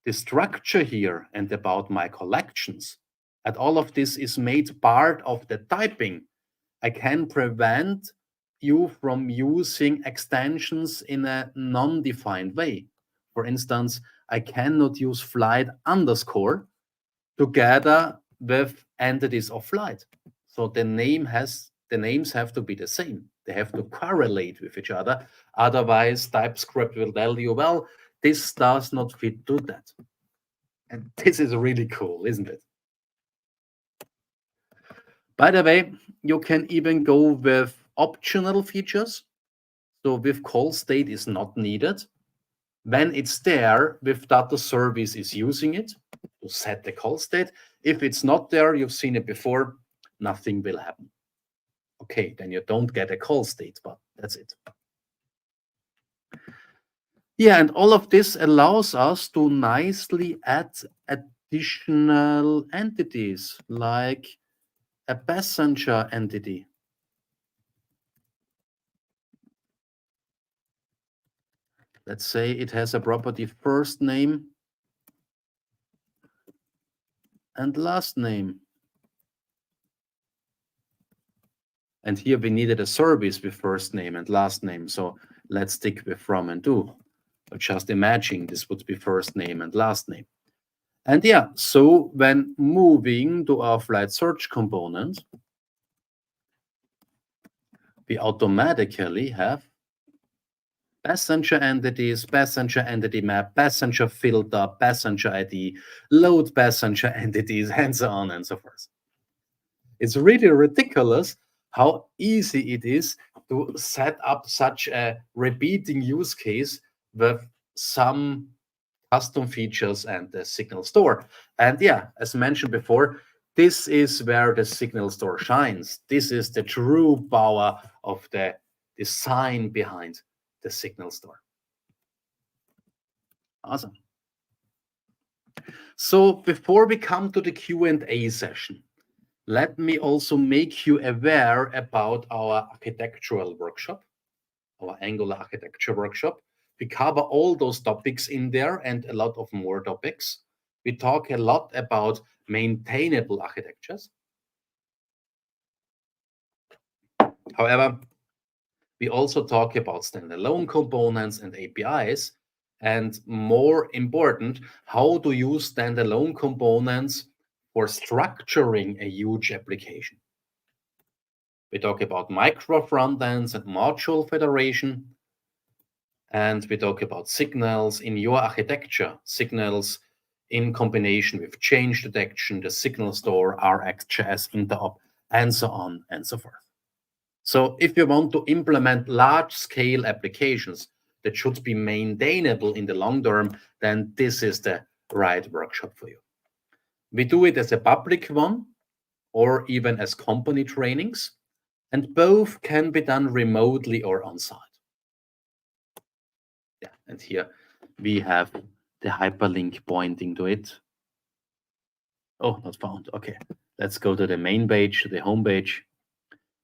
the structure here and about my collections, and all of this is made part of the typing, I can prevent you from using extensions in a non-defined way. For instance, I cannot use flight underscore together with entities of flight. So the names have to be the same. They have to correlate with each other. Otherwise, TypeScript will tell you, well, this does not fit to that. And this is really cool, isn't it? By the way, you can even go with optional features. So with call state is not needed. When it's there, with data service is using it to set the call state. If it's not there, you've seen it before, nothing will happen. Okay, then you don't get a call state, but that's it. Yeah, and all of this allows us to nicely add additional entities like a passenger entity. Let's say it has a property first name and last name. And here we needed a service with first name and last name. So let's stick with from and to. But just imagine this would be first name and last name. And yeah, so when moving to our flight search component, we automatically have passenger entities, passenger entity map, passenger filter, passenger ID, load passenger entities, and so on and so forth. It's really ridiculous how easy it is to set up such a repeating use case with some custom features and the signal store. And yeah, as mentioned before, this is where the signal store shines. This is the true power of the design behind the signal store. Awesome. So before we come to the Q&A session, let me also make you aware about our architectural workshop, our Angular architecture workshop. We cover all those topics in there and a lot of more topics. We talk a lot about maintainable architectures. However, we also talk about standalone components and APIs, and more important, how to use standalone components for structuring a huge application. We talk about micro frontends and module federation, and we talk about signals in your architecture, signals in combination with change detection, the signal store, RxJS interop, and so on and so forth. So if you want to implement large-scale applications that should be maintainable in the long term, then this is the right workshop for you. We do it as a public one or even as company trainings, and both can be done remotely or on site. Yeah, and here we have the hyperlink pointing to it. Oh, not found. Okay, let's go to the main page, to the home page.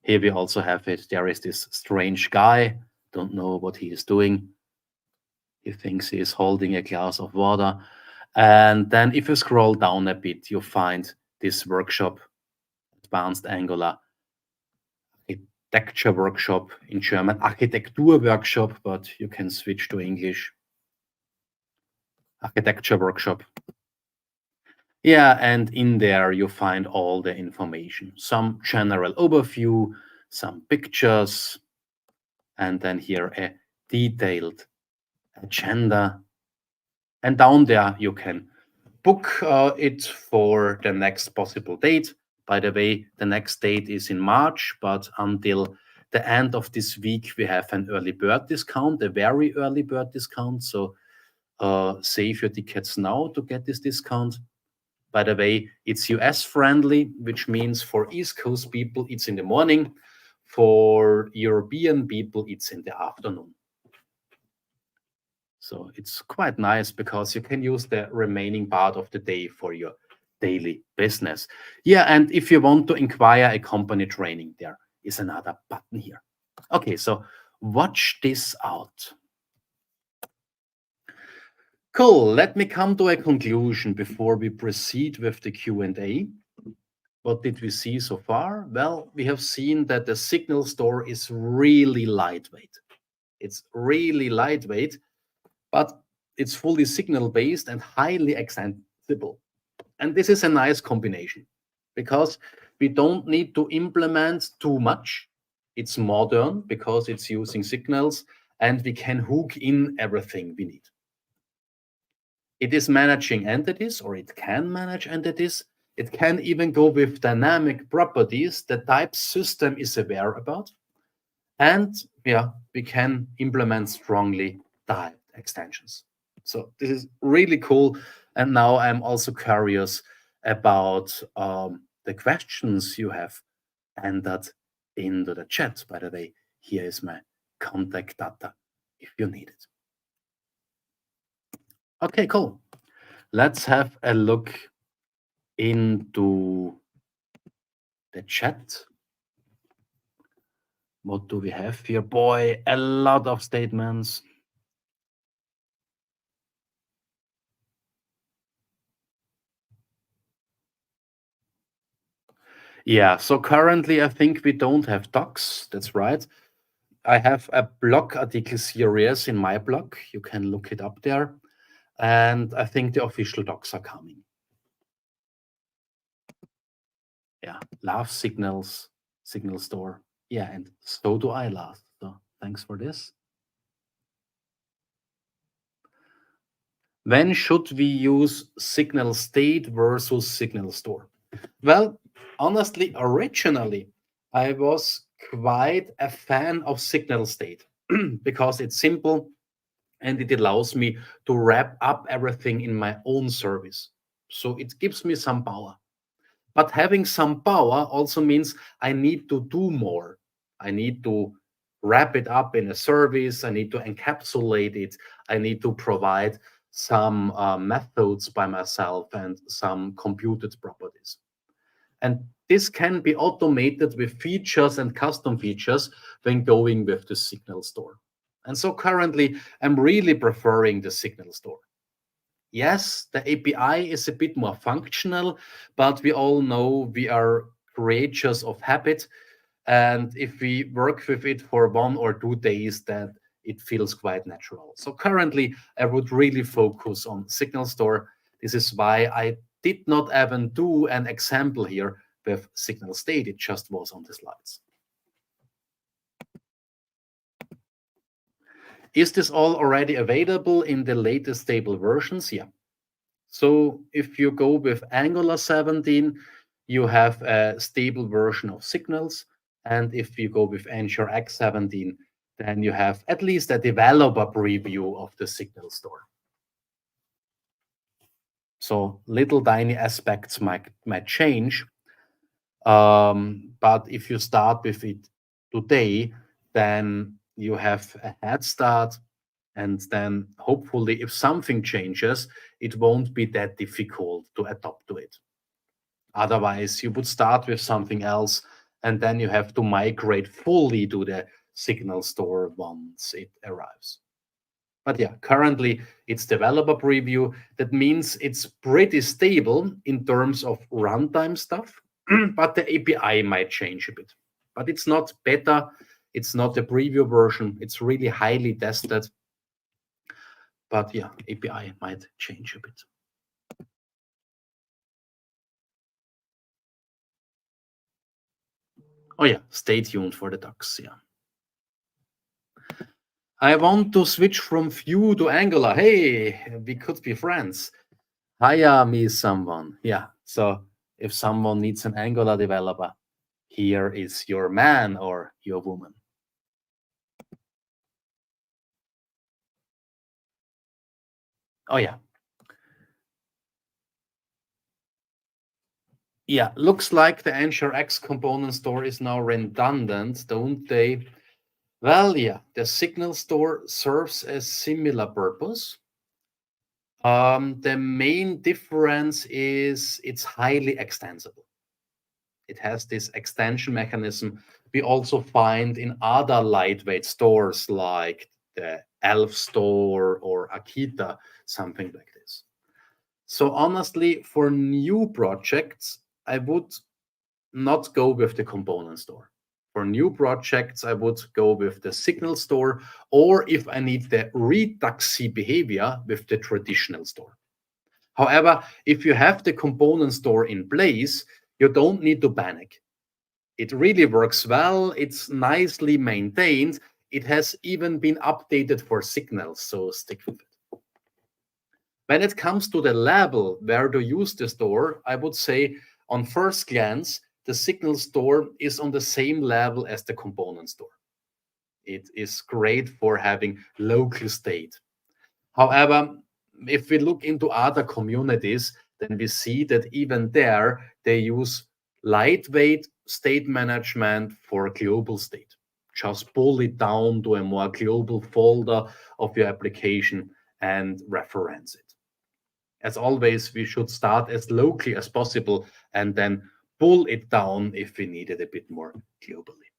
Here we also have it. There is this strange guy. Don't know what he is doing. He thinks he is holding a glass of water. And then if you scroll down a bit, you find this workshop, Advanced Angular Architecture Workshop, in German, Architektur Workshop, but you can switch to English. Architecture Workshop. Yeah, and in there you find all the information, some general overview, some pictures, and then here a detailed agenda. And down there you can book it for the next possible date. By the way, the next date is in March, but until the end of this week, we have an early bird discount, a very early bird discount. So save your tickets now to get this discount. By the way, it's US friendly, which means for East Coast people, it's in the morning. For European people, it's in the afternoon. So it's quite nice because you can use the remaining part of the day for your daily business. Yeah, and if you want to inquire a company training, there is another button here. Okay, so watch this out. Cool, let me come to a conclusion before we proceed with the Q&A. What did we see so far? Well, we have seen that the Signal Store is really lightweight. It's really lightweight, but it's fully signal-based and highly extensible. And this is a nice combination because we don't need to implement too much. It's modern because it's using signals, and we can hook in everything we need. It is managing entities, or it can manage entities. It can even go with dynamic properties the type system is aware about. And yeah, we can implement strongly typed extensions. So this is really cool. And now I'm also curious about the questions you have entered into the chat. By the way, here is my contact data if you need it. Okay, cool. Let's have a look into the chat. What do we have here? Boy, a lot of statements. Yeah, so currently I think we don't have docs. That's right. I have a blog article series in my blog. You can look it up there. And I think the official docs are coming. Yeah, love signals, Signal Store. Yeah, and so do I, Lars. So thanks for this. When should we use Signal State versus Signal Store? Well, honestly, originally, I was quite a fan of Signal State because it's simple and it allows me to wrap up everything in my own service. So it gives me some power. But having some power also means I need to do more. I need to wrap it up in a service. I need to encapsulate it. I need to provide some methods by myself and some computed properties. And this can be automated with features and custom features when going with the Signal Store. And so currently, I'm really preferring the Signal Store. Yes, the API is a bit more functional, but we all know we are creatures of habit. And if we work with it for 1 or 2 days, then it feels quite natural. So currently, I would really focus on Signal Store. This is why I did not even do an example here with Signal State. It just was on the slides. Is this all already available in the latest stable versions? Yeah. So if you go with Angular 17, you have a stable version of signals. And if you go with NGRX 17, then you have at least a developer preview of the Signal Store. So little tiny aspects might change. But if you start with it today, then you have a head start. And then hopefully, if something changes, it won't be that difficult to adapt to it. Otherwise, you would start with something else, and then you have to migrate fully to the signal store once it arrives. But yeah, currently it's developer preview. That means it's pretty stable in terms of runtime stuff, but the API might change a bit. But it's not beta, it's not a preview version, it's really highly tested. But yeah, API might change a bit. Oh yeah, stay tuned for the docs. Yeah. I want to switch from Vue to Angular. Hey, we could be friends. Hire me someone. Yeah. So if someone needs an Angular developer, here is your man or your woman. Oh yeah. Yeah, looks like the NGRX component store is now redundant, don't they? Well, yeah, the signal store serves a similar purpose. The main difference is it's highly extensible. It has this extension mechanism we also find in other lightweight stores like the Elf store or Akita, something like this. So honestly, for new projects, I would not go with the component store. For new projects, I would go with the signal store, or if I need the reduxy behavior, with the traditional store. However, if you have the component store in place, you don't need to panic. It really works well. It's nicely maintained. It has even been updated for signals, so stick with it. When it comes to the level where to use the store, I would say on first glance, the signal store is on the same level as the component store. It is great for having local state. However, if we look into other communities, then we see that even there they use lightweight state management for global state. Just pull it down to a more global folder of your application and reference it. As always, we should start as locally as possible and then pull it down if we need it a bit more globally.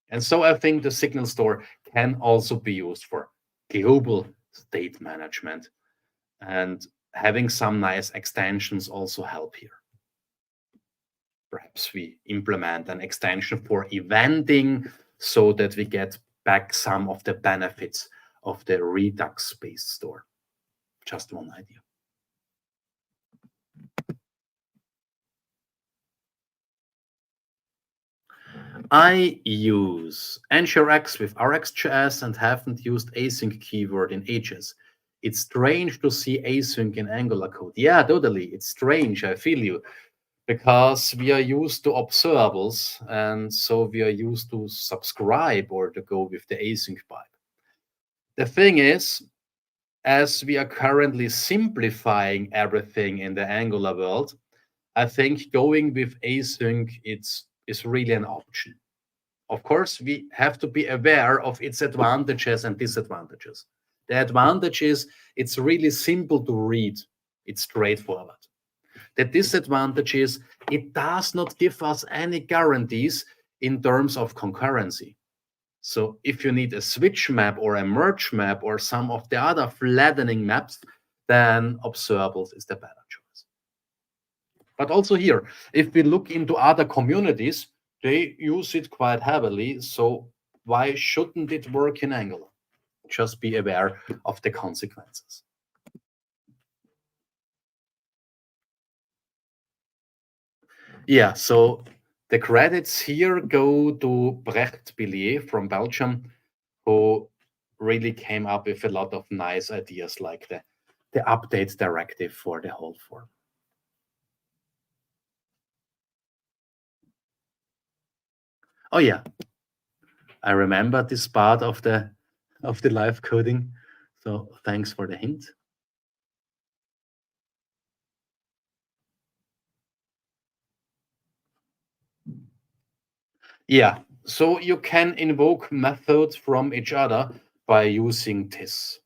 And so I think the signal store can also be used for global state management, and having some nice extensions also help here. Perhaps we implement an extension for eventing so that we get back some of the benefits of the Redux-based store. Just one idea. I use NGRX with RxJS and haven't used async keyword in ages. It's strange to see async in Angular code. Yeah, totally. It's strange. I feel you. Because we are used to observables, and so we are used to subscribe or to go with the async pipe. The thing is, as we are currently simplifying everything in the Angular world, I think going with async is really an option. Of course, we have to be aware of its advantages and disadvantages. The advantage is it's really simple to read. It's straightforward. The disadvantage is it does not give us any guarantees in terms of concurrency. So if you need a switch map or a merge map or some of the other flattening maps, then observables is the better choice. But also here, if we look into other communities, they use it quite heavily. So why shouldn't it work in Angular? Just be aware of the consequences. Yeah, so the credits here go to Brecht Billier from Belgium, who really came up with a lot of nice ideas like the update directive for the whole form. Oh yeah, I remember this part of the live coding. So thanks for the hint. Yeah, so you can invoke methods from each other by using this.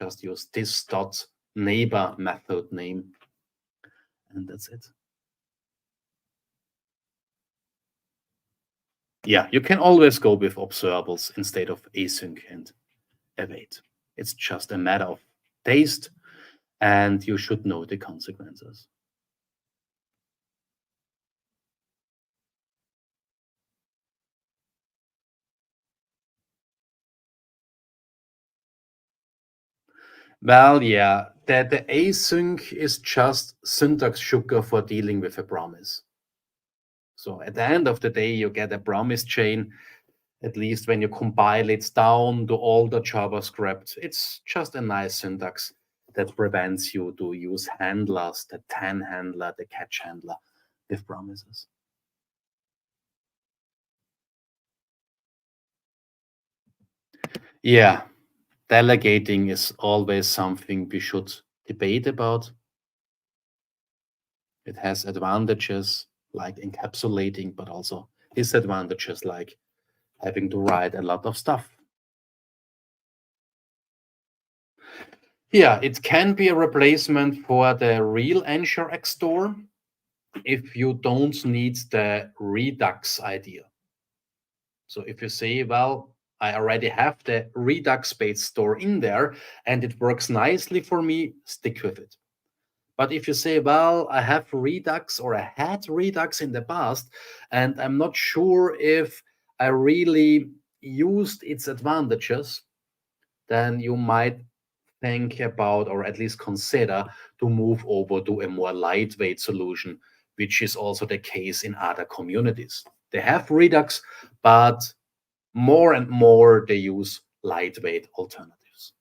Just use this dot neighbor method name, and that's it. Yeah, you can always go with observables instead of async and await. It's just a matter of taste, and you should know the consequences. Well, yeah, the async is just syntax sugar for dealing with a promise. So at the end of the day, you get a promise chain, at least when you compile it down to all the JavaScript. It's just a nice syntax that prevents you to use handlers, the ten handler, the catch handler with promises. Yeah, delegating is always something we should debate about. It has advantages like encapsulating, but also disadvantages like having to write a lot of stuff. Yeah, it can be a replacement for the real NGRX store if you don't need the Redux idea. So if you say, well, I already have the Redux-based store in there and it works nicely for me, stick with it. But if you say, well, I have Redux or I had Redux in the past, and I'm not sure if I really used its advantages, then you might think about or at least consider to move over to a more lightweight solution, which is also the case in other communities. They have Redux, but more and more they use lightweight alternatives.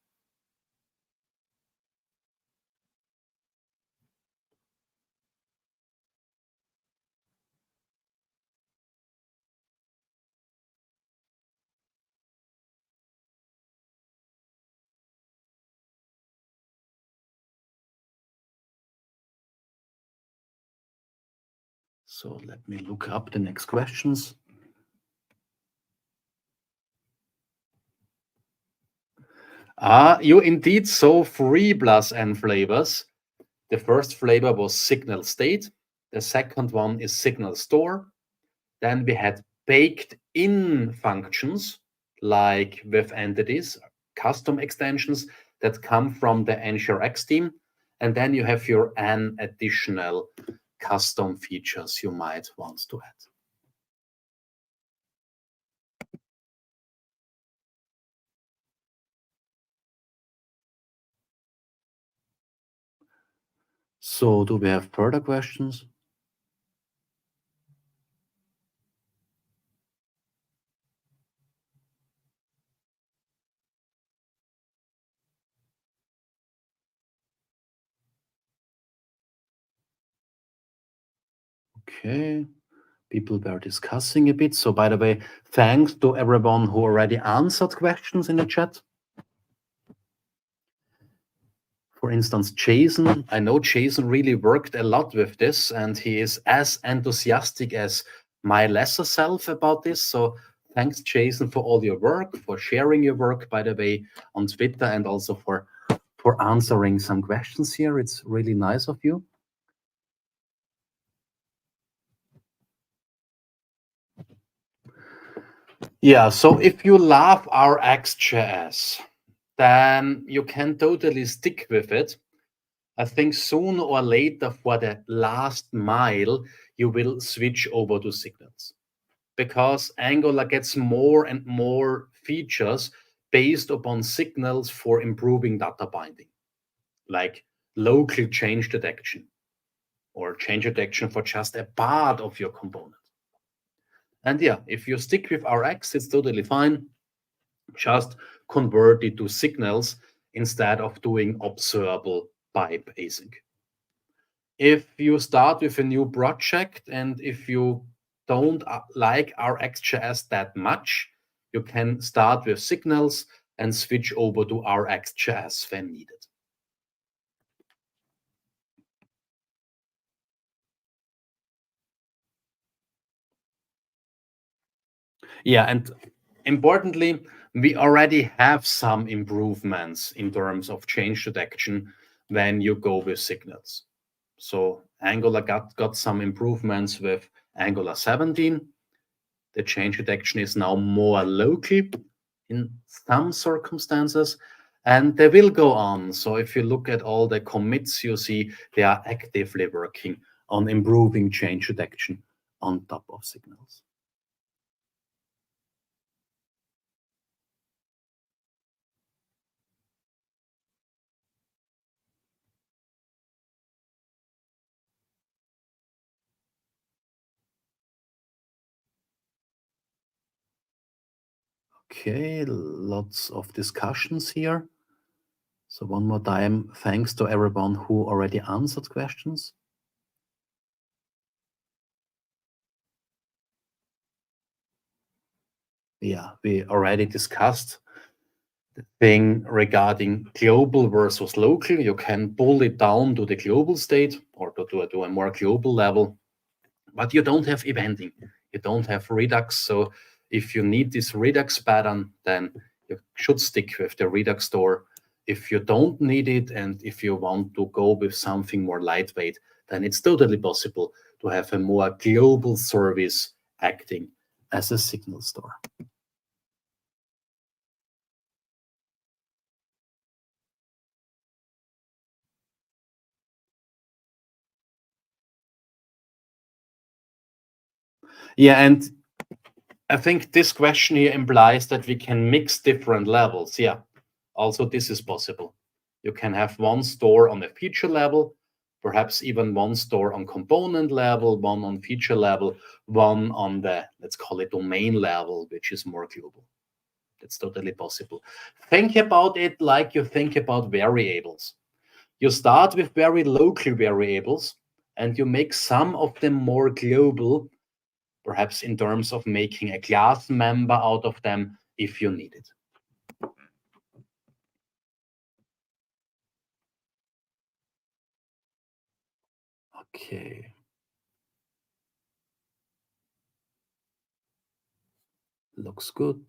So let me look up the next questions. You indeed saw three plus N flavors. The first flavor was signal state. The second one is signal store. Then we had baked in functions like with entities, custom extensions that come from the NGRX team. And then you have your N additional custom features you might want to add. So do we have further questions? Okay. People were discussing a bit. So by the way, thanks to everyone who already answered questions in the chat. For instance, Jason, I know Jason really worked a lot with this and he is as enthusiastic as my lesser self about this. So thanks, Jason, for all your work, for sharing your work, by the way, on Twitter, and also for answering some questions here. It's really nice of you. Yeah, so if you love our XJS, then you can totally stick with it. I think sooner or later, for the last mile, you will switch over to Signals because Angular gets more and more features based upon signals for improving data binding, like local change detection or change detection for just a part of your component. And yeah, if you stick with Rx, it's totally fine. Just convert it to signals instead of doing observable pipe async. If you start with a new project and if you don't like RxJS that much, you can start with signals and switch over to RxJS when needed. Yeah, and importantly, we already have some improvements in terms of change detection when you go with signals. So Angular got some improvements with Angular 17. The change detection is now more local in some circumstances, and they will go on. So if you look at all the commits, you see they are actively working on improving change detection on top of signals. Okay, lots of discussions here. So one more time, thanks to everyone who already answered questions. Yeah, we already discussed the thing regarding global versus local. You can pull it down to the global state or to a more global level, but you don't have eventing. You don't have Redux. So if you need this Redux pattern, then you should stick with the Redux store. If you don't need it and if you want to go with something more lightweight, then it's totally possible to have a more global service acting as a signal store. Yeah, and I think this question here implies that we can mix different levels. Yeah, also this is possible. You can have one store on a feature level, perhaps even one store on component level, one on feature level, one on the, let's call it domain level, which is more global. That's totally possible. Think about it like you think about variables. You start with very local variables and you make some of them more global, perhaps in terms of making a class member out of them if you need it. Okay, looks good.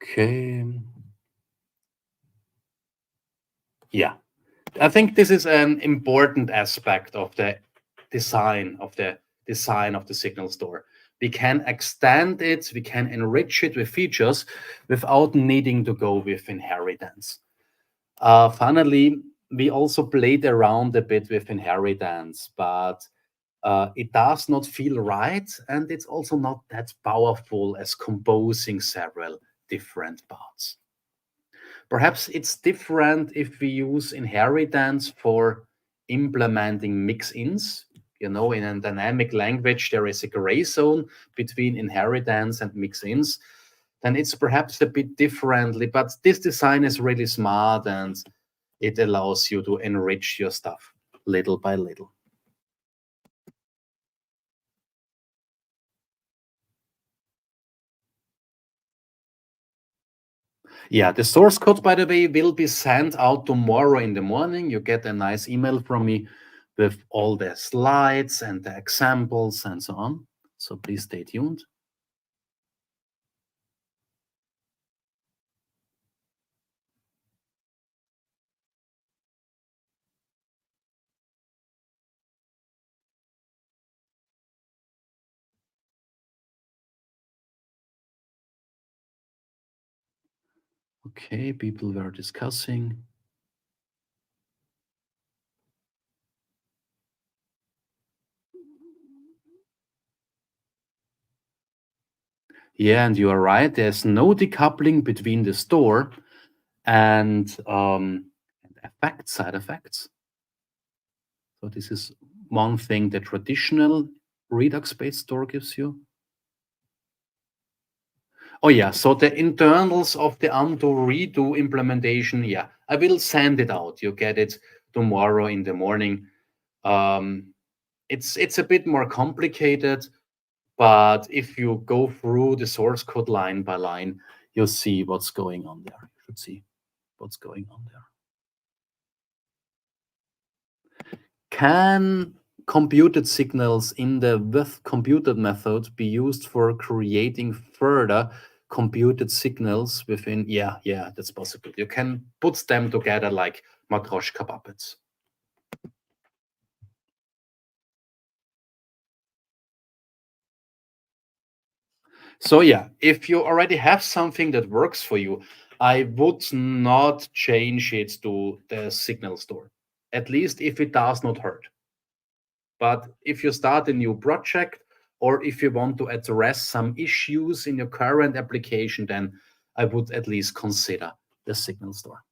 Okay. Yeah, I think this is an important aspect of the design of the signal store. We can extend it, we can enrich it with features without needing to go with inheritance. Finally, we also played around a bit with inheritance, but it does not feel right, and it's also not that powerful as composing several different parts. Perhaps it's different if we use inheritance for implementing mix-ins. You know, in a dynamic language, there is a gray zone between inheritance and mix-ins. Then it's perhaps a bit differently, but this design is really smart and it allows you to enrich your stuff little by little. Yeah, the source code, by the way, will be sent out tomorrow in the morning. You get a nice email from me with all the slides and the examples and so on. So please stay tuned. Okay, people were discussing. Yeah, and you are right. There's no decoupling between the store and side effects. So this is one thing the traditional Redux-based store gives you. Oh yeah, so the internals of the undo redo implementation, yeah, I will send it out. You get it tomorrow in the morning. Um, It's a bit more complicated, but if you go through the source code line by line, you'll see what's going on there. You should see what's going on there. Can computed signals in the with computed method be used for creating further computed signals within? Yeah, that's possible. You can put them together like matryoshka puppets. So yeah, if you already have something that works for you, I would not change it to the signal store, at least if it does not hurt. But if you start a new project or if you want to address some issues in your current application, then I would at least consider the signal store.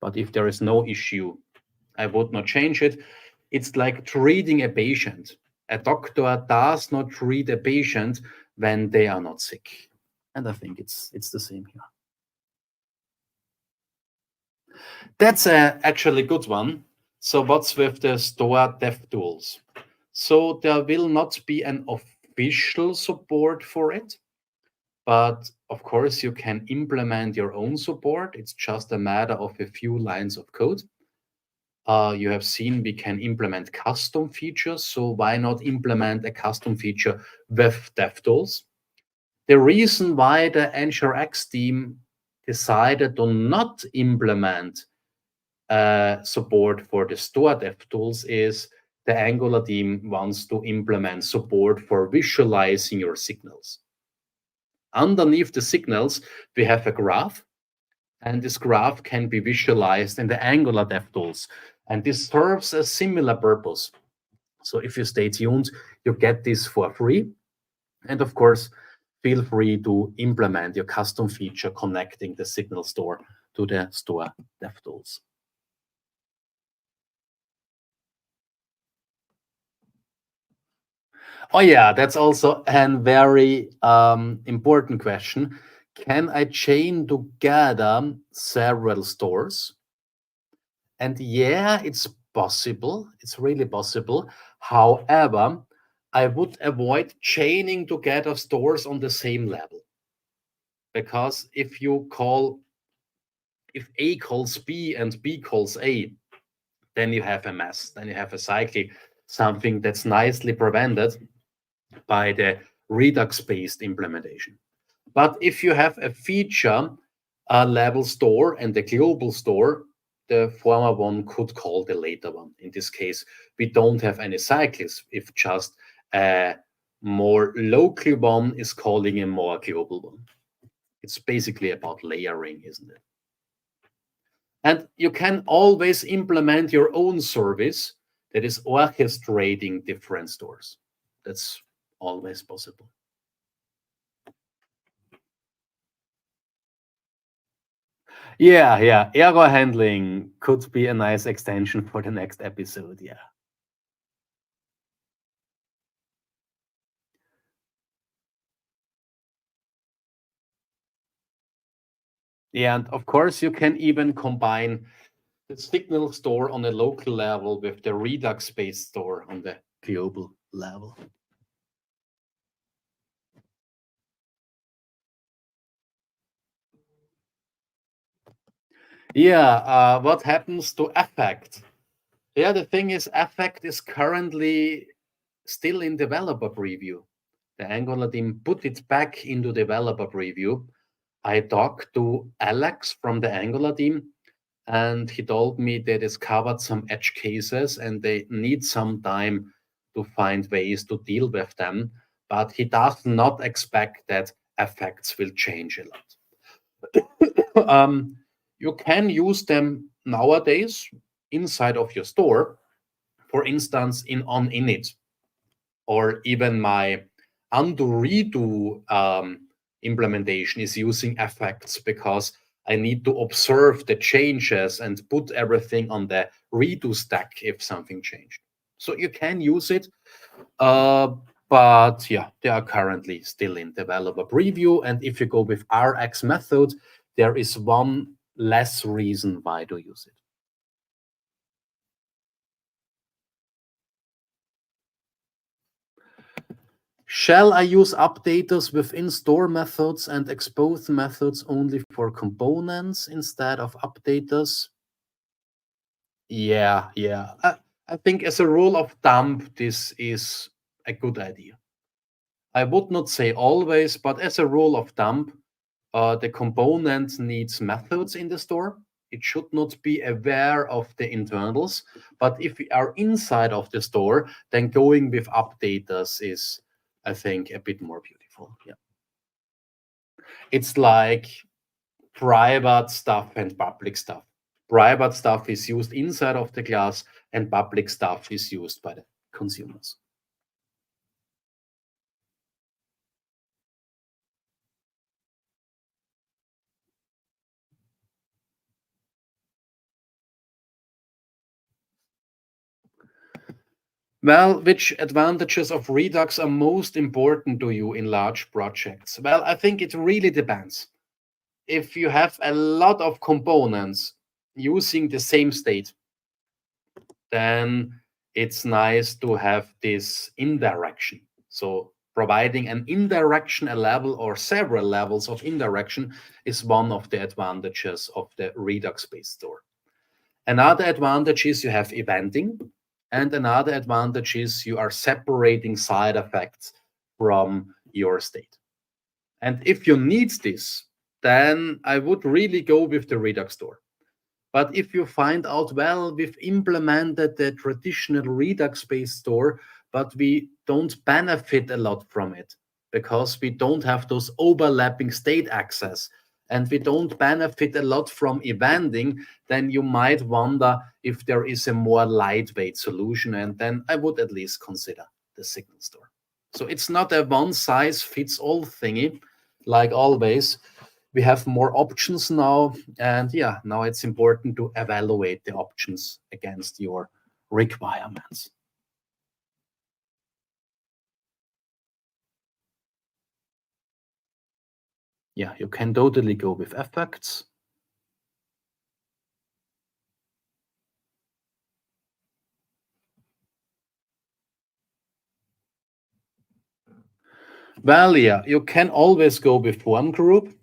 But if there is no issue, I would not change it. It's like treating a patient. A doctor does not treat a patient when they are not sick. And I think it's the same here. That's a actually good one. So what's with the store dev tools? So there will not be an official support for it, but of course you can implement your own support. It's just a matter of a few lines of code. You have seen we can implement custom features, so why not implement a custom feature with DevTools? The reason why the NGRX team decided to not implement support for the store DevTools is the Angular team wants to implement support for visualizing your signals. Underneath the signals, we have a graph, and this graph can be visualized in the Angular DevTools. And this serves a similar purpose. So if you stay tuned, you get this for free. And of course, feel free to implement your custom feature connecting the signal store to the store DevTools. Oh yeah, that's also a very important question. Can I chain together several stores? And yeah, it's possible. It's really possible. However, I would avoid chaining together stores on the same level. Because if A calls B and B calls A, then you have a mess. Then you have a cycle, something that's nicely prevented by the Redux-based implementation. But if you have a feature level store and a global store, the former one could call the later one. In this case, we don't have any cycles if just a more local one is calling a more global one. It's basically about layering, isn't it? And you can always implement your own service that is orchestrating different stores. That's always possible. Yeah. Error handling could be a nice extension for the next episode. Yeah. Yeah, and of course, you can even combine the signal store on a local level with the Redux-based store on the global level. Yeah, what happens to Affect? Yeah, the thing is, Affect is currently still in developer preview. The Angular team put it back into developer preview. I talked to Alex from the Angular team, and he told me they discovered some edge cases and they need some time to find ways to deal with them. But he does not expect that effects will change a lot. You can use them nowadays inside of your store, for instance, in on init, or even my undo redo implementation is using effects because I need to observe the changes and put everything on the redo stack if something changed. So you can use it, uh, but yeah, they are currently still in developer preview. And if you go with RX method, there is one less reason why to use it. Shall I use updaters within store methods and expose methods only for components instead of updaters? Yeah. I think as a rule of thumb, this is a good idea. I would not say always, but as a rule of thumb, the component needs methods in the store. It should not be aware of the internals. But if we are inside of the store, then going with updaters is, I think, a bit more beautiful. Yeah. It's like private stuff and public stuff. Private stuff is used inside of the class, and public stuff is used by the consumers. Well, which advantages of Redux are most important to you in large projects? Well, I think it really depends. If you have a lot of components using the same state, then it's nice to have this indirection. So providing an indirection, a level or several levels of indirection is one of the advantages of the Redux-based store. Another advantage is you have eventing, and another advantage is you are separating side effects from your state. And if you need this, then I would really go with the Redux store. But if you find out, well, we've implemented the traditional Redux-based store, but we don't benefit a lot from it because we don't have those overlapping state access and we don't benefit a lot from eventing, then you might wonder if there is a more lightweight solution. And then I would at least consider the Signal store. So it's not a one-size-fits-all thingy, like always. We have more options now, and yeah, now it's important to evaluate the options against your requirements. Yeah, you can totally go with effects. Well, yeah, you can always go with form group.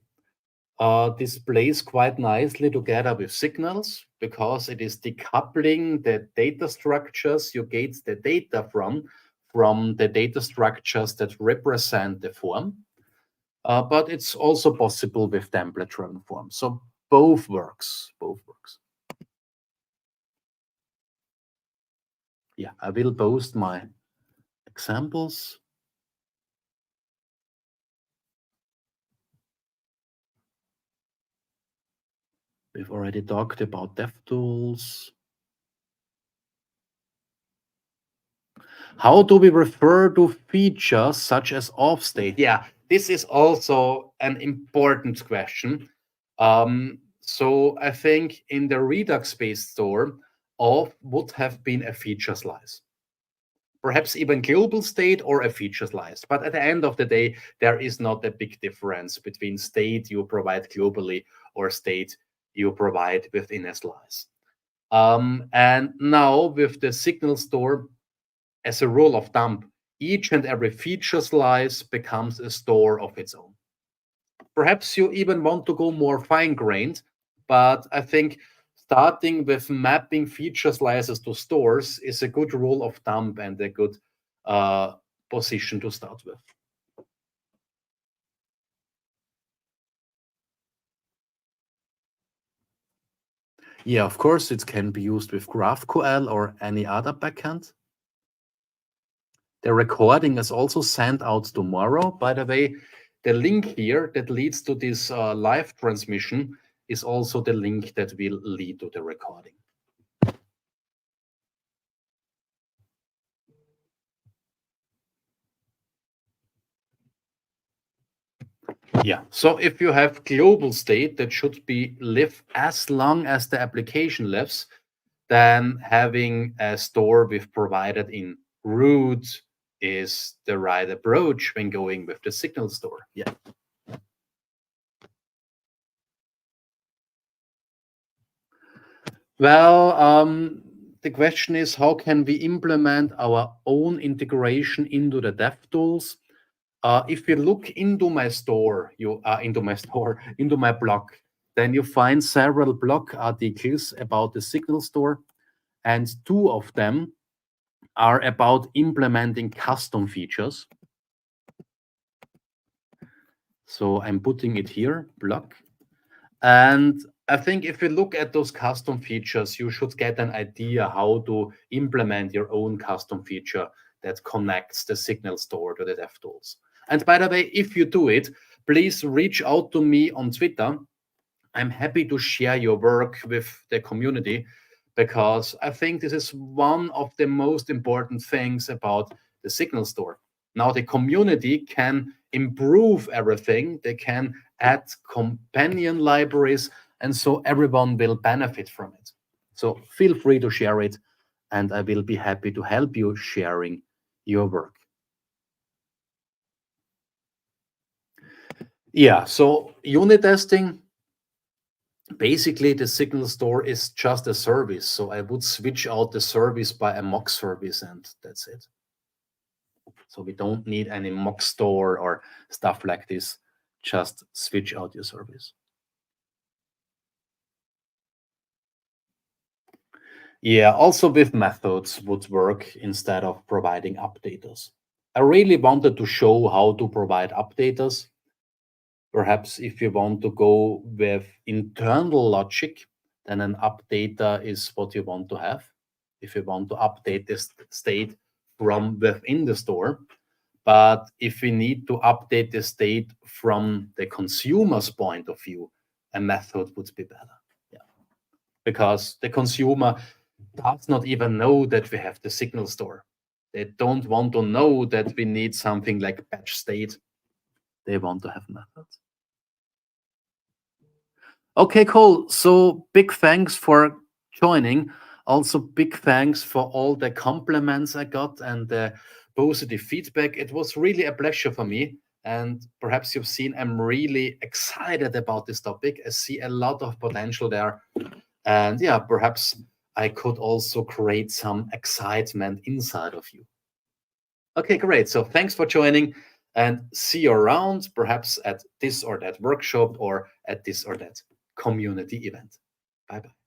This plays quite nicely together with signals because it is decoupling the data structures you get the data from the data structures that represent the form. But it's also possible with template-driven form. So both works. Both works. Yeah, I will post my examples. We've already talked about DevTools. How do we refer to features such as off state? Yeah, this is also an important question. So I think in the Redux-based store, off would have been a feature slice. Perhaps even global state or a feature slice. But at the end of the day, there is not a big difference between state you provide globally or state you provide within a slice. And now with the signal store, as a rule of thumb, each and every feature slice becomes a store of its own. Perhaps you even want to go more fine-grained, but I think starting with mapping feature slices to stores is a good rule of thumb and a good uh, position to start with. Yeah, of course, it can be used with GraphQL or any other backend. The recording is also sent out tomorrow. By the way, the link here that leads to this live transmission is also the link that will lead to the recording. Yeah, so if you have global state that should be live as long as the application lives, then having a store with provided in root is the right approach when going with the signal store. Yeah. Well, the question is how can we implement our own integration into the DevTools? If you look into my store, into my blog, then you find several blog articles about the Signal Store, and two of them are about implementing custom features. So I'm putting it here, blog. And I think if you look at those custom features, you should get an idea how to implement your own custom feature that connects the Signal Store to the DevTools. And by the way, if you do it, please reach out to me on Twitter. I'm happy to share your work with the community, because I think this is one of the most important things about the Signal Store. Now the community can improve everything. They can add companion libraries, and so everyone will benefit from it. So feel free to share it, and I will be happy to help you sharing your work. Yeah, so unit testing, basically the Signal Store is just a service. So I would switch out the service by a mock service, and that's it. So we don't need any mock store or stuff like this. Just switch out your service. Yeah, also with methods would work instead of providing updaters. I really wanted to show how to provide updaters. Perhaps if you want to go with internal logic, then an updater is what you want to have. If you want to update this state from within the store. But if we need to update the state from the consumer's point of view, a method would be better. Yeah. Because the consumer does not even know that we have the Signal Store. They don't want to know that we need something like batch state. They want to have methods. Okay, cool. So big thanks for joining. Also, big thanks for all the compliments I got and the positive feedback. It was really a pleasure for me. And perhaps you've seen I'm really excited about this topic. I see a lot of potential there. And yeah, perhaps I could also create some excitement inside of you. Okay, great. So thanks for joining, and see you around, perhaps at this or that workshop or at this or that community event. Bye bye.